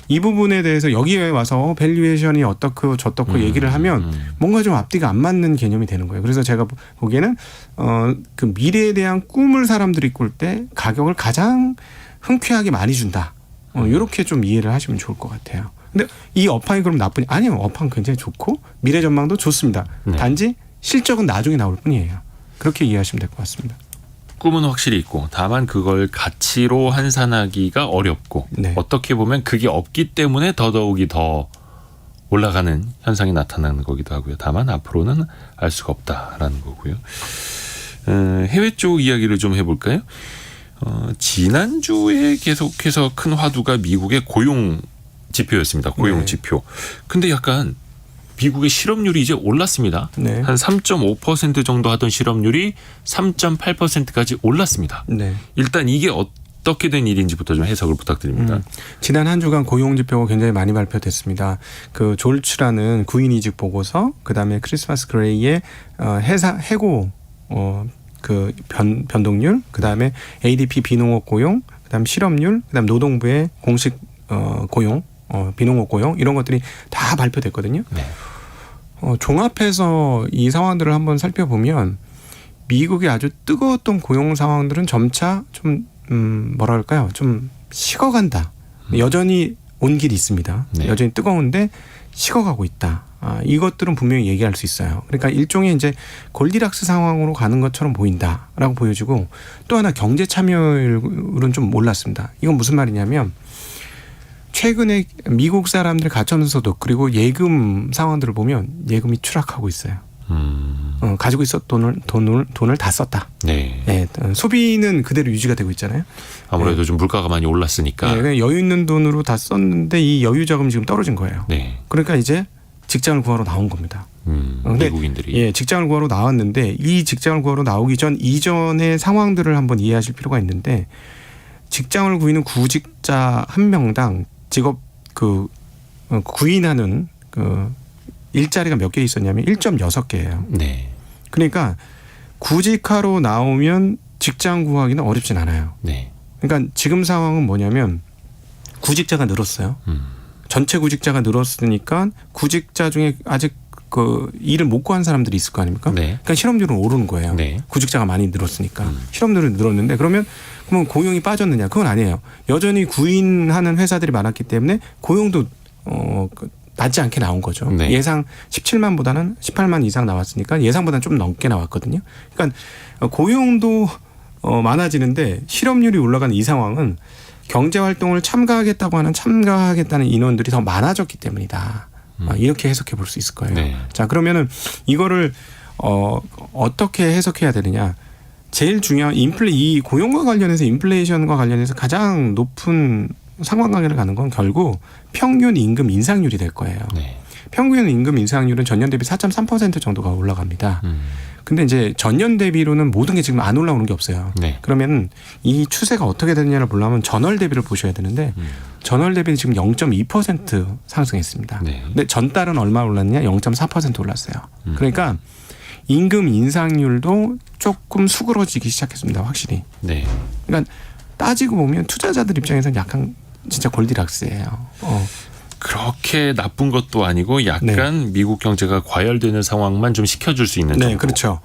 이 부분에 대해서 여기에 와서 밸류에이션이 어떻고 저떻고 얘기를 하면 뭔가 좀 앞뒤가 안 맞는 개념이 되는 거예요. 그래서 제가 보기에는 그 미래에 대한 꿈을 사람들이 꿀 때 가격을 가장 흔쾌하게 많이 준다. 이렇게 좀 이해를 하시면 좋을 것 같아요. 근데 이 업황이 그럼 나쁘냐? 아니요. 업황 굉장히 좋고 미래 전망도 좋습니다. 네. 단지 실적은 나중에 나올 뿐이에요. 그렇게 이해하시면 될 것 같습니다. 꿈은 확실히 있고 다만 그걸 가치로 환산하기가 어렵고 네. 어떻게 보면 그게 없기 때문에 더더욱이 더 올라가는 현상이 나타나는 거기도 하고요. 다만 앞으로는 알 수가 없다라는 거고요. 해외 쪽 이야기를 좀 해볼까요? 지난주에 계속해서 큰 화두가 미국의 고용 지표였습니다. 고용 네. 지표. 근데 약간 미국의 실업률이 이제 올랐습니다. 네. 한 3.5% 정도 하던 실업률이 3.8%까지 올랐습니다. 네. 일단 이게 어떻게 된 일인지부터 좀 해석을 부탁드립니다. 지난 한 주간 고용 지표가 굉장히 많이 발표됐습니다. 그 졸츠라는 구인 이직 보고서, 그다음에 크리스마스 그레이의 해고 그 변동률, 그다음에 ADP 비농업 고용, 그다음 실업률, 그다음 노동부의 공식 고용, 비농업 고용 이런 것들이 다 발표됐거든요. 네. 종합해서 이 상황들을 한번 살펴보면 미국의 아주 뜨거웠던 고용 상황들은 점차 좀 뭐랄까요, 좀 식어간다. 여전히 온 길이 있습니다. 네. 여전히 뜨거운데 식어가고 있다. 이것들은 분명히 얘기할 수 있어요. 그러니까 일종의 이제 골디락스 상황으로 가는 것처럼 보인다라고 보여지고, 또 하나 경제 참여율은 좀 올랐습니다. 이건 무슨 말이냐면 최근에 미국 사람들 가처분 소득 그리고 예금 상황들을 보면 예금이 추락하고 있어요. 가지고 있었던 돈을 다 썼다. 네. 예, 소비는 그대로 유지가 되고 있잖아요. 아무래도 좀 물가가 많이 올랐으니까. 네, 여유 있는 돈으로 다 썼는데 이 여유 자금이 지금 떨어진 거예요. 네. 그러니까 이제 직장을 구하러 나온 겁니다. 근데 외국인들이. 예, 직장을 구하러 나왔는데 이 직장을 구하러 나오기 전 이전의 상황들을 한번 이해하실 필요가 있는데 직장을 구이는 구직자 한 명당 직업 구인하는 일자리가 몇 개 있었냐면 1.6개예요. 네. 그러니까 구직하러 나오면 직장 구하기는 어렵진 않아요. 네. 그러니까 지금 상황은 뭐냐면 구직자가 늘었어요. 전체 구직자가 늘었으니까 구직자 중에 아직 일을 못 구한 사람들이 있을 거 아닙니까? 네. 그러니까 실업률은 오르는 거예요. 네. 구직자가 많이 늘었으니까 실업률은 늘었는데 그러면 고용이 빠졌느냐? 그건 아니에요. 여전히 구인하는 회사들이 많았기 때문에 고용도 낮지 않게 나온 거죠. 네. 예상 17만보다는 18만 이상 나왔으니까 예상보다는 좀 넘게 나왔거든요. 그러니까 고용도 많아지는데 실업률이 올라가는 이 상황은 경제활동을 참가하겠다는 인원들이 더 많아졌기 때문이다. 이렇게 해석해 볼 수 있을 거예요. 네. 자, 그러면은 이거를 어떻게 해석해야 되느냐? 제일 중요한 이 고용과 관련해서 인플레이션과 관련해서 가장 높은 상관관계를 가는 건 결국 평균 임금 인상률이 될 거예요. 네. 평균 임금 인상률은 전년 대비 4.3% 정도가 올라갑니다. 근데 이제 전년 대비로는 모든 게 지금 안 올라오는 게 없어요. 네. 그러면 이 추세가 어떻게 되느냐를 보려면 전월 대비를 보셔야 되는데 전월 대비는 지금 0.2% 상승했습니다. 네. 근데 전달은 얼마 올랐느냐? 0.4% 올랐어요. 그러니까 임금 인상률도 조금 수그러지기 시작했습니다. 확실히. 네. 그러니까 따지고 보면 투자자들 입장에서는 약간 진짜 골디락스예요. 그렇게 나쁜 것도 아니고 약간 미국 경제가 과열되는 상황만 좀 시켜줄 수 있는 정도. 네, 그렇죠.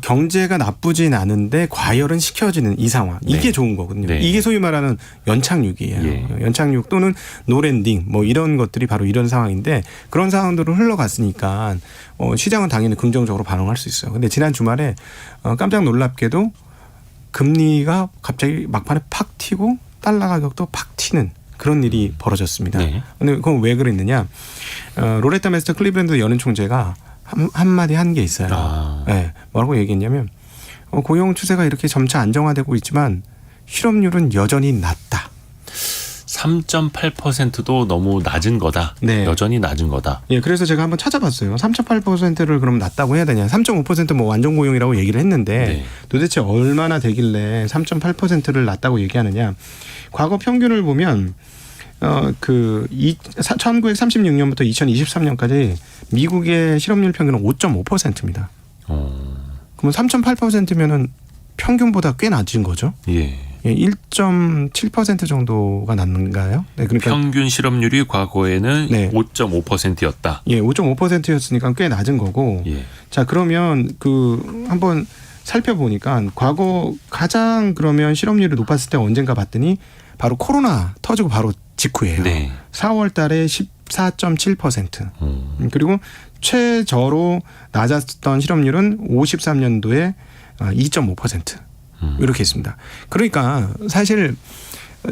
경제가 나쁘진 않은데 과열은 시켜지는 이 상황. 이게 네. 좋은 거거든요. 네. 이게 소위 말하는 연착륙이에요. 예. 연착륙 또는 노랜딩 이런 것들이 바로 이런 상황인데 그런 상황들을 흘러갔으니까 시장은 당연히 긍정적으로 반응할 수 있어요. 근데 지난 주말에 깜짝 놀랍게도 금리가 갑자기 막판에 팍 튀고 달러 가격도 팍 튀는 그런 일이 벌어졌습니다. 네. 근데 그건 왜 그랬느냐? 로레타 메스터 클리브랜드 연은 총재가 한마디 한 게 있어요. 네. 뭐라고 얘기했냐면 고용 추세가 이렇게 점차 안정화되고 있지만 실업률은 여전히 낮다. 3.8%도 너무 낮은 거다. 네. 여전히 낮은 거다. 예, 그래서 제가 한번 찾아봤어요. 3.8%를 그럼 낮다고 해야 되냐? 3.5% 완전 고용이라고 얘기를 했는데 네. 도대체 얼마나 되길래 3.8%를 낮다고 얘기하느냐? 과거 평균을 보면 1936년부터 2023년까지 미국의 실업률 평균은 5.5%입니다. 그러면 3.8%면은 평균보다 꽤 낮은 거죠. 예. 1.7% 정도가 낮는가요? 네, 그러니까 평균 실업률이 과거에는 네. 5.5%였다. 예, 5.5%였으니까 꽤 낮은 거고. 예. 자, 그러면 한번 살펴보니까 과거 가장 그러면 실업률이 높았을 때 언젠가 봤더니 바로 코로나 터지고 바로 직후예요. 네. 4월 달에 14.7%. 그리고 최저로 낮았던 실업률은 53년도에 2.5%. 이렇게 있습니다. 그러니까 사실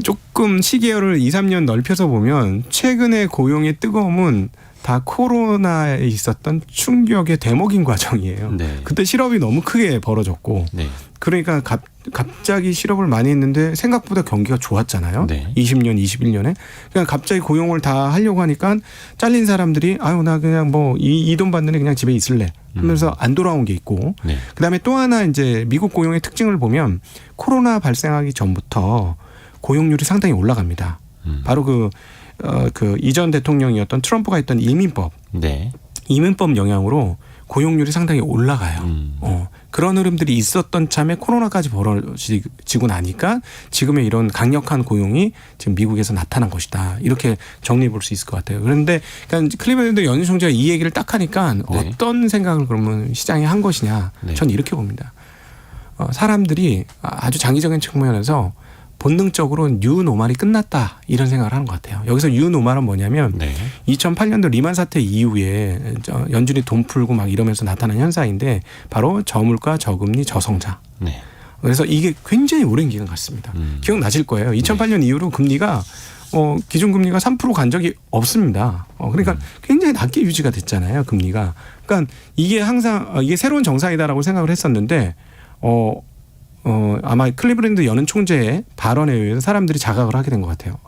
조금 시계열을 2, 3년 넓혀서 보면 최근의 고용의 뜨거움은 다 코로나에 있었던 충격의 대목인 과정이에요. 네. 그때 실업이 너무 크게 벌어졌고 네. 그러니까 갑자기 실업을 많이 했는데 생각보다 경기가 좋았잖아요. 네. 20년, 21년에. 그러니까 갑자기 고용을 다 하려고 하니까 잘린 사람들이 나 그냥 이 돈 받느니 그냥 집에 있을래 하면서 안 돌아온 게 있고 네. 그다음에 또 하나 이제 미국 고용의 특징을 보면 코로나 발생하기 전부터 고용률이 상당히 올라갑니다. 바로 그 이전 대통령이었던 트럼프가 했던 이민법. 네. 이민법 영향으로 고용률이 상당히 올라가요. 그런 흐름들이 있었던 참에 코로나까지 벌어지고 나니까 지금의 이런 강력한 고용이 지금 미국에서 나타난 것이다. 이렇게 정리해 볼 수 있을 것 같아요. 그런데 그러니까 클리브랜드 연준 총재가 이 얘기를 딱 하니까 네. 어떤 생각을 그러면 시장이 한 것이냐. 네. 전 이렇게 봅니다. 사람들이 아주 장기적인 측면에서 본능적으로 뉴노멀이 끝났다 이런 생각을 하는 것 같아요. 여기서 뉴노멀은 뭐냐면 네. 2008년도 리만 사태 이후에 연준이 돈 풀고 막 이러면서 나타난 현상인데 바로 저물가, 저금리, 저성장. 네. 그래서 이게 굉장히 오랜 기간 갔습니다. 기억나실 거예요. 2008년 이후로 금리가 기준금리가 3% 간 적이 없습니다. 그러니까 굉장히 낮게 유지가 됐잖아요. 금리가. 그러니까 이게 항상 이게 새로운 정상이다라고 생각을 했었는데 아마 클리브랜드 연은 총재의 발언에 의해서 사람들이 자각을 하게 된 것 같아요.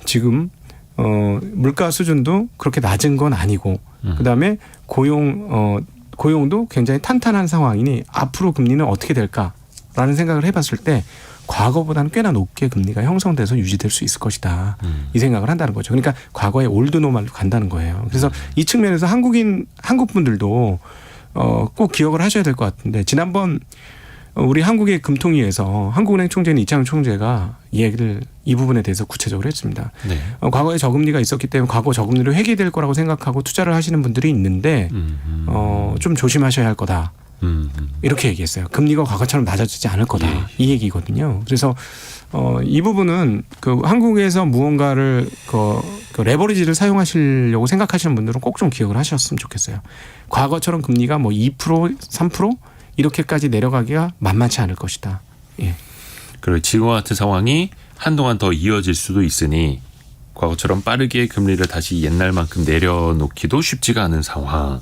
지금 물가 수준도 그렇게 낮은 건 아니고 그다음에 고용도 굉장히 탄탄한 상황이니 앞으로 금리는 어떻게 될까라는 생각을 해봤을 때 과거보다는 꽤나 높게 금리가 형성돼서 유지될 수 있을 것이다. 이 생각을 한다는 거죠. 그러니까 과거의 올드 노멀로 간다는 거예요. 그래서 이 측면에서 한국 분들도 꼭 기억을 하셔야 될 것 같은데 지난번 우리 한국의 금통위에서 한국은행 총재인 이창용 총재가 이야기를 이 부분에 대해서 구체적으로 했습니다. 네. 과거에 저금리가 있었기 때문에 과거 저금리로 회귀될 거라고 생각하고 투자를 하시는 분들이 있는데 좀 조심하셔야 할 거다. 이렇게 얘기했어요. 금리가 과거처럼 낮아지지 않을 거다. 예. 이 얘기거든요. 그래서 이 부분은 그 한국에서 무언가를 그 레버리지를 사용하시려고 생각하시는 분들은 꼭 좀 기억을 하셨으면 좋겠어요. 과거처럼 금리가 뭐 2%, 3% 이렇게까지 내려가기가 만만치 않을 것이다. 예. 그리고 지금과 같은 상황이 한동안 더 이어질 수도 있으니 과거처럼 빠르게 금리를 다시 옛날만큼 내려놓기도 쉽지가 않은 상황.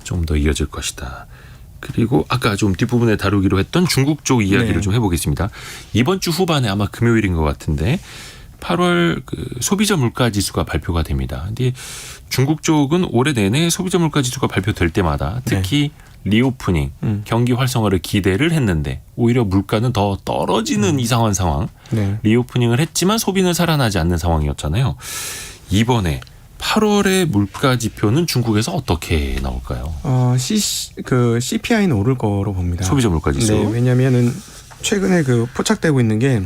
좀 더 이어질 것이다. 그리고 아까 좀 뒷부분에 다루기로 했던 중국 쪽 이야기를 좀 해보겠습니다. 이번 주 후반에 아마 금요일인 것 같은데 8월 그 소비자 물가 지수가 발표가 됩니다. 근데 중국 쪽은 올해 내내 소비자 물가 지수가 발표될 때마다 특히 리오프닝, 경기 활성화를 기대를 했는데 오히려 물가는 더 떨어지는 이상한 상황. 리오프닝을 했지만 소비는 살아나지 않는 상황이었잖아요. 이번에 8월의 물가 지표는 중국에서 어떻게 나올까요? CPI는 오를 거로 봅니다. 소비자 물가 지수. 네, 왜냐하면은 최근에 그 포착되고 있는 게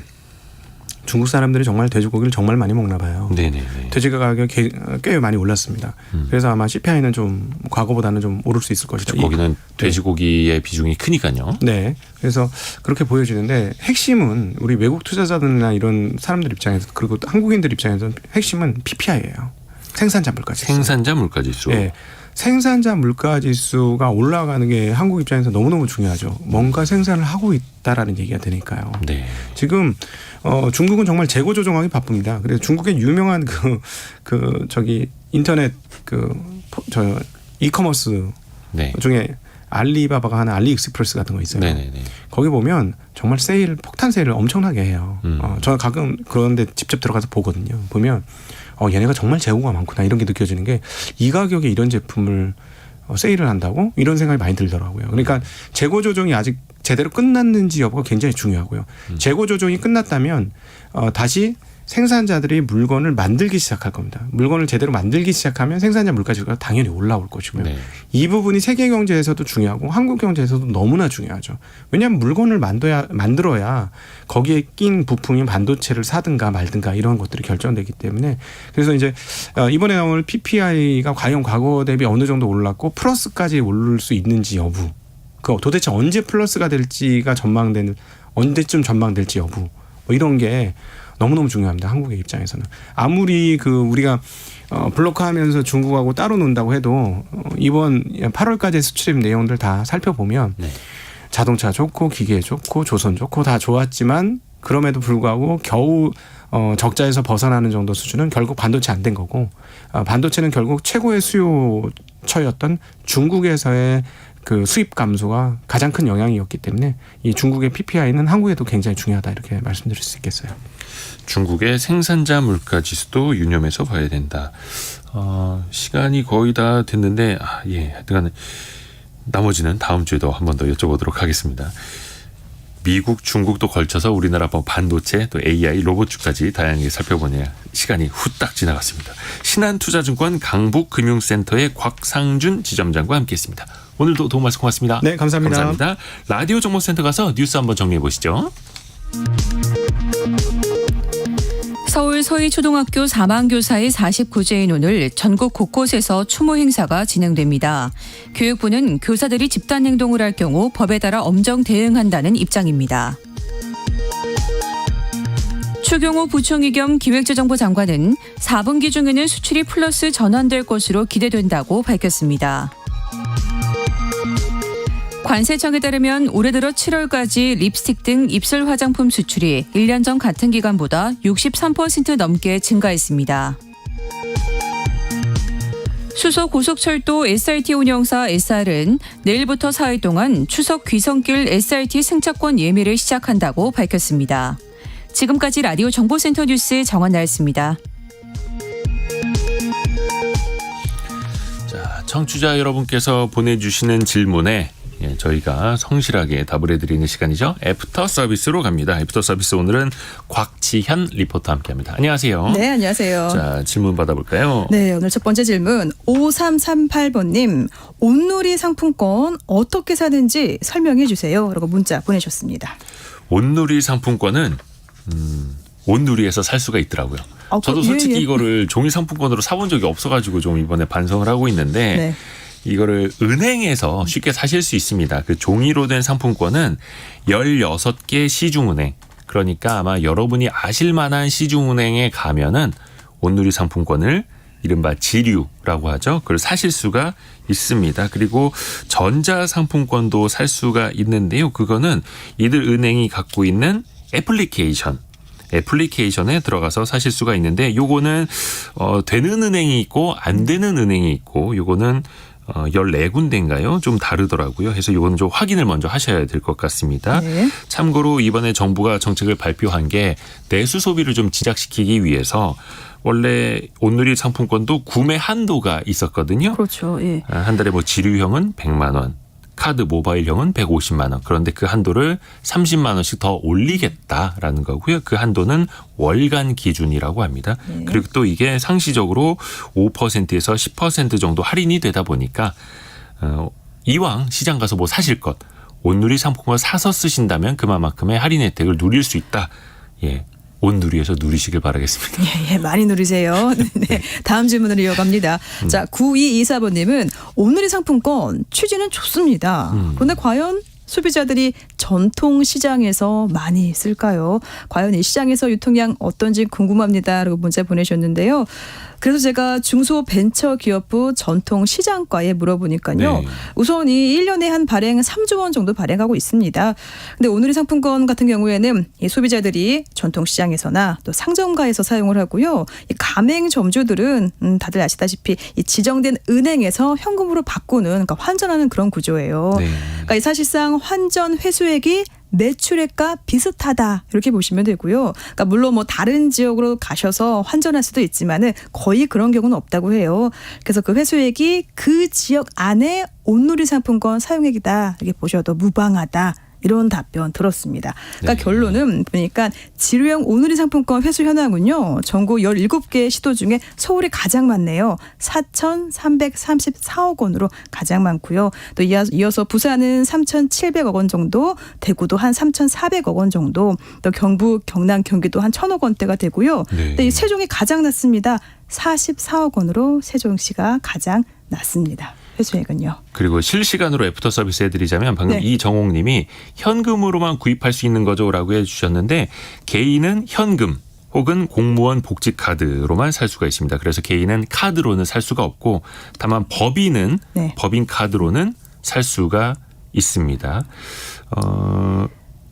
중국 사람들이 정말 돼지고기를 정말 많이 먹나 봐요. 네네네. 돼지 가격이 꽤 많이 올랐습니다. 그래서 아마 CPI는 좀 과거보다는 좀 오를 수 있을 것이다. 거기는 돼지고기의 비중이 크니까요. 네. 그래서 그렇게 보여지는데 핵심은 우리 외국 투자자들이나 이런 사람들 입장에서 그리고 한국인들 입장에서는 핵심은 PPI예요. 생산자 물가지수. 생산자 물가지수. 네. 생산자 물가지수가 올라가는 게 한국 입장에서 너무너무 중요하죠. 뭔가 생산을 하고 있다라는 얘기가 되니까요. 네. 지금 중국은 정말 재고 조정하기 바쁩니다. 그래서 중국의 유명한 인터넷 이커머스 중에 알리바바가 하는 알리익스프레스 같은 거 있어요. 네네네. 거기 보면 정말 폭탄 세일을 엄청나게 해요. 저는 가끔 그런데 직접 들어가서 보거든요. 보면 얘네가 정말 재고가 많구나 이런 게 느껴지는 게 이 가격에 이런 제품을 세일을 한다고 이런 생각이 많이 들더라고요. 그러니까 재고 조정이 아직 제대로 끝났는지 여부가 굉장히 중요하고요. 재고 조정이 끝났다면 다시 생산자들이 물건을 만들기 시작할 겁니다. 물건을 제대로 만들기 시작하면 생산자 물가지수가 당연히 올라올 것이고요. 네. 이 부분이 세계 경제에서도 중요하고 한국 경제에서도 너무나 중요하죠. 왜냐하면 물건을 만들어야 거기에 낀 부품인 반도체를 사든가 말든가 이런 것들이 결정되기 때문에 그래서 이제 이번에 나올 PPI가 과연 과거 대비 어느 정도 올랐고 플러스까지 오를 수 있는지 여부, 그 도대체 언제 플러스가 될지가 언제쯤 전망될지 여부, 뭐 이런 게 너무너무 중요합니다. 한국의 입장에서는. 아무리 우리가 블록화하면서 중국하고 따로 논다고 해도 이번 8월까지 수출입 내용들 다 살펴보면 자동차 좋고 기계 좋고 조선 좋고 다 좋았지만 그럼에도 불구하고 겨우 적자에서 벗어나는 정도 수준은 결국 반도체 안 된 거고 반도체는 결국 최고의 수요처였던 중국에서의 그 수입 감소가 가장 큰 영향이었기 때문에 이 중국의 PPI는 한국에도 굉장히 중요하다 이렇게 말씀드릴 수 있겠어요. 중국의 생산자 물가 지수도 유념해서 봐야 된다. 시간이 거의 다 됐는데 하여튼 나머지는 다음 주에도 한 번 더 여쭤보도록 하겠습니다. 미국, 중국도 걸쳐서 우리나라 반도체 또 AI, 로봇주까지 다양하게 살펴보니 시간이 후딱 지나갔습니다. 신한투자증권 강북금융센터의 곽상준 지점장과 함께했습니다. 오늘도 도움 말씀 고맙습니다. 네, 감사합니다. 감사합니다. 라디오 정보센터 가서 뉴스 한번 정리해 보시죠. 서울 서희초등학교 4만 교사의 49제인 오늘 전국 곳곳에서 추모 행사가 진행됩니다. 교육부는 교사들이 집단 행동을 할 경우 법에 따라 엄정 대응한다는 입장입니다. 추경호 부총리 겸 기획재정부 장관은 4분기 중에는 수출이 플러스 전환될 것으로 기대된다고 밝혔습니다. 관세청에 따르면 올해 들어 7월까지 립스틱 등 입술 화장품 수출이 1년 전 같은 기간보다 63% 넘게 증가했습니다. 수서 고속철도 SRT 운영사 SR은 내일부터 4일 동안 추석 귀성길 SRT 승차권 예매를 시작한다고 밝혔습니다. 지금까지 라디오 정보센터 뉴스 정한나였습니다. 자, 청취자 여러분께서 보내주시는 질문에 저희가 성실하게 답을 해드리는 시간이죠. 애프터 서비스로 갑니다. 애프터 서비스 오늘은 곽지현 리포터와 함께합니다. 안녕하세요. 네, 안녕하세요. 자, 질문 받아볼까요? 네, 오늘 첫 번째 질문 5338번님 온누리 상품권 어떻게 사는지 설명해 주세요. 라고 문자 보내셨습니다. 온누리 상품권은 온누리에서 살 수가 있더라고요. 저도 솔직히 이거를 종이 상품권으로 사본 적이 없어가지고 좀 이번에 반성을 하고 있는데 네. 이거를 은행에서 쉽게 사실 수 있습니다. 그 종이로 된 상품권은 16개 시중은행, 그러니까 아마 여러분이 아실 만한 시중은행에 가면은 온누리 상품권을 이른바 지류라고 하죠. 그걸 사실 수가 있습니다. 그리고 전자상품권도 살 수가 있는데요. 그거는 이들 은행이 갖고 있는 애플리케이션에 들어가서 사실 수가 있는데 요거는 되는 은행이 있고 안 되는 은행이 있고 요거는 14군데인가요? 좀 다르더라고요. 그래서 이거는 좀 확인을 먼저 하셔야 될 것 같습니다. 네. 참고로 이번에 정부가 정책을 발표한 게 내수 소비를 좀 진작시키기 위해서 원래 온누리 상품권도 구매 한도가 있었거든요. 그렇죠. 예. 한 달에 뭐 지류형은 100만 원, 카드 모바일형은 150만 원. 그런데 그 한도를 30만 원씩 더 올리겠다라는 거고요. 그 한도는 월간 기준이라고 합니다. 네. 그리고 또 이게 상시적으로 5%에서 10% 정도 할인이 되다 보니까 이왕 시장 가서 뭐 사실 것 온누리 상품권 사서 쓰신다면 그만큼의 할인 혜택을 누릴 수 있다. 예. 온누리에서 누리시길 바라겠습니다. 예, 많이 누리세요. 네. 다음 질문으로 이어갑니다. 자, 9224번님은 온누리 상품권 취지는 좋습니다. 그런데 과연 소비자들이 전통 시장에서 많이 쓸까요? 과연 이 시장에서 유통량 어떤지 궁금합니다. 라고 문자 보내셨는데요. 그래서 제가 중소벤처기업부 전통시장과에 물어보니까요. 네. 우선 이 1년에 한 발행 3조 원 정도 발행하고 있습니다. 근데 오늘의 상품권 같은 경우에는 이 소비자들이 전통시장에서나 또 상점가에서 사용을 하고요. 이 가맹점주들은 다들 아시다시피 이 지정된 은행에서 현금으로 바꾸는 그러니까 환전하는 그런 구조예요. 네. 그러니까 이 사실상 환전 회수액이 매출액과 비슷하다 이렇게 보시면 되고요. 그러니까 물론 뭐 다른 지역으로 가셔서 환전할 수도 있지만은 거의 그런 경우는 없다고 해요. 그래서 그 회수액이 그 지역 안에 온누리 상품권 사용액이다 이렇게 보셔도 무방하다. 이런 답변 들었습니다. 그러니까 네. 결론은 보니까 지류형 온누리 상품권 회수 현황은요. 전국 17개 시도 중에 서울이 가장 많네요. 4,334억 원으로 가장 많고요. 또 이어서 부산은 3,700억 원 정도, 대구도 한 3,400억 원 정도, 또 경북, 경남, 경기도 한 1,000억 원대가 되고요. 네. 근데 이 세종이 가장 낮습니다. 44억 원으로 세종시가 가장 낮습니다. 회수액은요. 그리고 실시간으로 애프터 서비스 해드리자면 방금 네. 이정옥 님이 현금으로만 구입할 수 있는 거죠라고 해주셨는데 개인은 현금 혹은 공무원 복지 카드로만 살 수가 있습니다. 그래서 개인은 카드로는 살 수가 없고 다만 법인은 네. 법인 카드로는 살 수가 있습니다.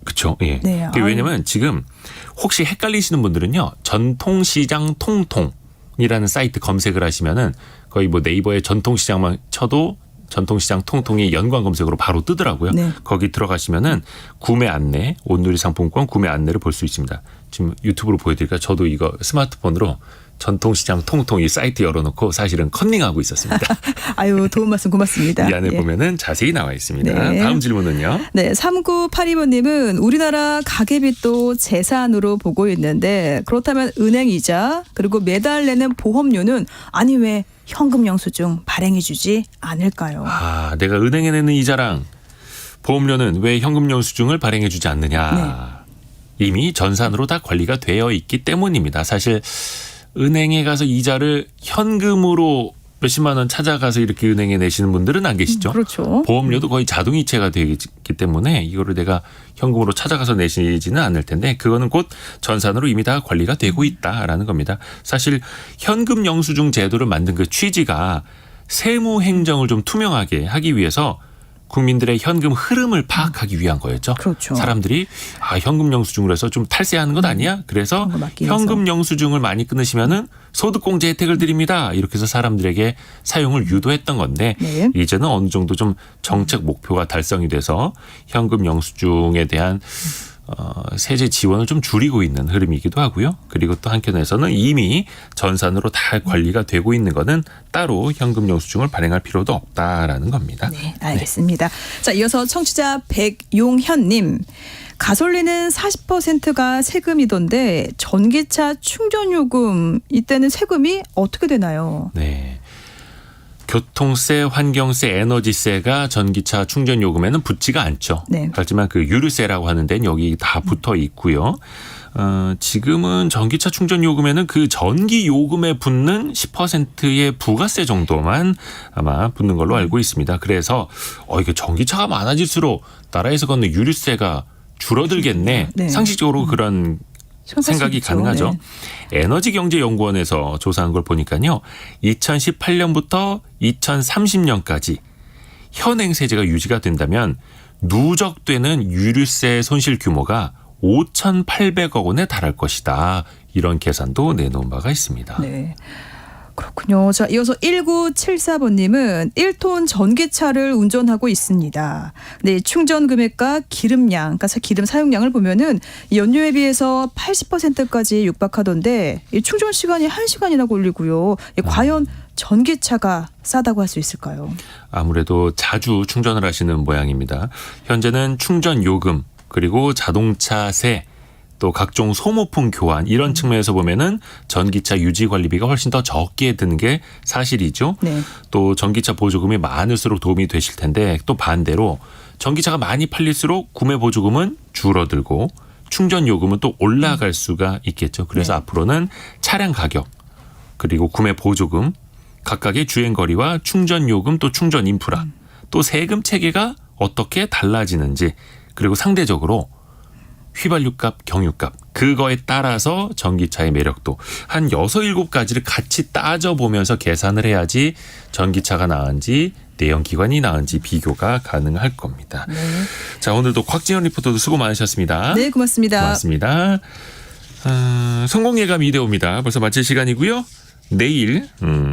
그렇죠. 예. 네. 왜냐하면 지금 혹시 헷갈리시는 분들은요. 전통시장 통통이라는 사이트 검색을 하시면은 거의 뭐 네이버에 전통시장만 쳐도 전통시장 통통이 연관 검색으로 바로 뜨더라고요. 네. 거기 들어가시면은 구매 안내, 온누리 상품권 구매 안내를 볼 수 있습니다. 지금 유튜브로 보여드릴까? 저도 이거 스마트폰으로 전통시장 통통 이 사이트 열어놓고 사실은 컨닝하고 있었습니다. 아유, 도움 말씀 고맙습니다. 이 안에 예. 보면은 자세히 나와 있습니다. 네. 다음 질문은요. 네, 3982번님은 우리나라 가계빚도 재산으로 보고 있는데 그렇다면 은행 이자 그리고 매달 내는 보험료는 아니 왜 현금 영수증 발행해주지 않을까요? 아, 내가 은행에 내는 이자랑 보험료는 왜 현금 영수증을 발행해주지 않느냐. 이미 전산으로 다 관리가 되어 있기 때문입니다. 사실 은행에 가서 이자를 현금으로 몇십만 원 찾아가서 이렇게 은행에 내시는 분들은 안 계시죠. 그렇죠. 보험료도 거의 자동이체가 되어 있기 때문에 이거를 내가 현금으로 찾아가서 내시지는 않을 텐데 그거는 곧 전산으로 이미 다 관리가 되고 있다라는 겁니다. 사실 현금 영수증 제도를 만든 그 취지가 세무 행정을 좀 투명하게 하기 위해서 국민들의 현금 흐름을 파악하기 위한 거였죠. 그렇죠. 사람들이 현금 영수증으로 해서 좀 탈세하는 것 아니야? 그래서 현금 영수증을 많이 끊으시면은 소득공제 혜택을 드립니다. 이렇게 해서 사람들에게 사용을 유도했던 건데 네. 이제는 어느 정도 좀 정책 목표가 달성이 돼서 현금 영수증에 대한 세제 지원을 좀 줄이고 있는 흐름이기도 하고요. 그리고 또 한편에서는 이미 전산으로 다 관리가 되고 있는 거는 따로 현금 영수증을 발행할 필요도 없다라는 겁니다. 네, 알겠습니다. 자, 이어서 청취자 백용현님. 가솔린은 40%가 세금이던데 전기차 충전요금 이때는 세금이 어떻게 되나요? 네. 교통세, 환경세, 에너지세가 전기차 충전 요금에는 붙지가 않죠. 네. 하지만 그 유류세라고 하는 데는 여기 다 붙어 있고요. 지금은 전기차 충전 요금에는 그 전기 요금에 붙는 10%의 부가세 정도만 아마 붙는 걸로 알고 있습니다. 그래서 이게 전기차가 많아질수록 나라에서 걷는 유류세가 줄어들겠네. 네. 상식적으로 그런 생각이 가능하죠. 네. 에너지경제연구원에서 조사한 걸 보니까요. 2018년부터 2030년까지 현행 세제가 유지가 된다면 누적되는 유류세 손실 규모가 5,800억 원에 달할 것이다. 이런 계산도 내놓은 바가 있습니다. 네. 그렇군요. 자, 이어서 1974번님은 1톤 전기차를 운전하고 있습니다. 네, 충전 금액과 기름량, 그러니까 기름 사용량을 보면은 연료에 비해서 80%까지 육박하던데 이 충전 시간이 1시간이나 걸리고요. 과연 전기차가 싸다고 할 수 있을까요? 아무래도 자주 충전을 하시는 모양입니다. 현재는 충전 요금 그리고 자동차세 또 각종 소모품 교환 이런 측면에서 보면은 전기차 유지 관리비가 훨씬 더 적게 드는 게 사실이죠. 네. 또 전기차 보조금이 많을수록 도움이 되실 텐데 또 반대로 전기차가 많이 팔릴수록 구매 보조금은 줄어들고 충전 요금은 또 올라갈 수가 있겠죠. 그래서 네. 앞으로는 차량 가격 그리고 구매 보조금 각각의 주행 거리와 충전 요금 또 충전 인프라 또 세금 체계가 어떻게 달라지는지 그리고 상대적으로 휘발유값, 경유값 그거에 따라서 전기차의 매력도 한 6, 7가지를 같이 따져보면서 계산을 해야지 전기차가 나은지 내연기관이 나은지 비교가 가능할 겁니다. 네. 자, 오늘도 곽진현 리포터도 수고 많으셨습니다. 네, 고맙습니다. 고맙습니다. 성공예감 이대호입니다. 벌써 마칠 시간이고요. 내일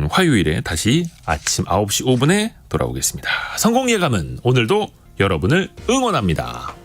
화요일에 다시 아침 9시 5분에 돌아오겠습니다. 성공예감은 오늘도 여러분을 응원합니다.